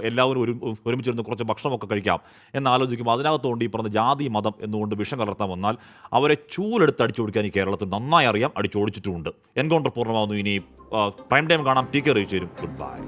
എല്ലാവരും ഒരുമിച്ചിരുന്ന് കുറച്ച് ഭക്ഷണമൊക്കെ കഴിക്കാം എന്നാലോചിക്കുമ്പോൾ അതിനകത്തുകൊണ്ട് ഈ പറഞ്ഞ ജാതി മതം എന്നുകൊണ്ട് വിഷം കലർത്താൻ വന്നാൽ അവരെ ചൂലെടുത്ത് അടിച്ചോടിക്കാൻ ഈ കേരളത്തിൽ നന്നായി അറിയാം, അടിച്ചോടിച്ചിട്ടുമുണ്ട്. എൻകൗണ്ടർ പൂർണ്ണമാകുന്നു. ഇനി പ്രൈം ടൈം കാണാം. ടി കെ റീച്ച് തരും. Good bye.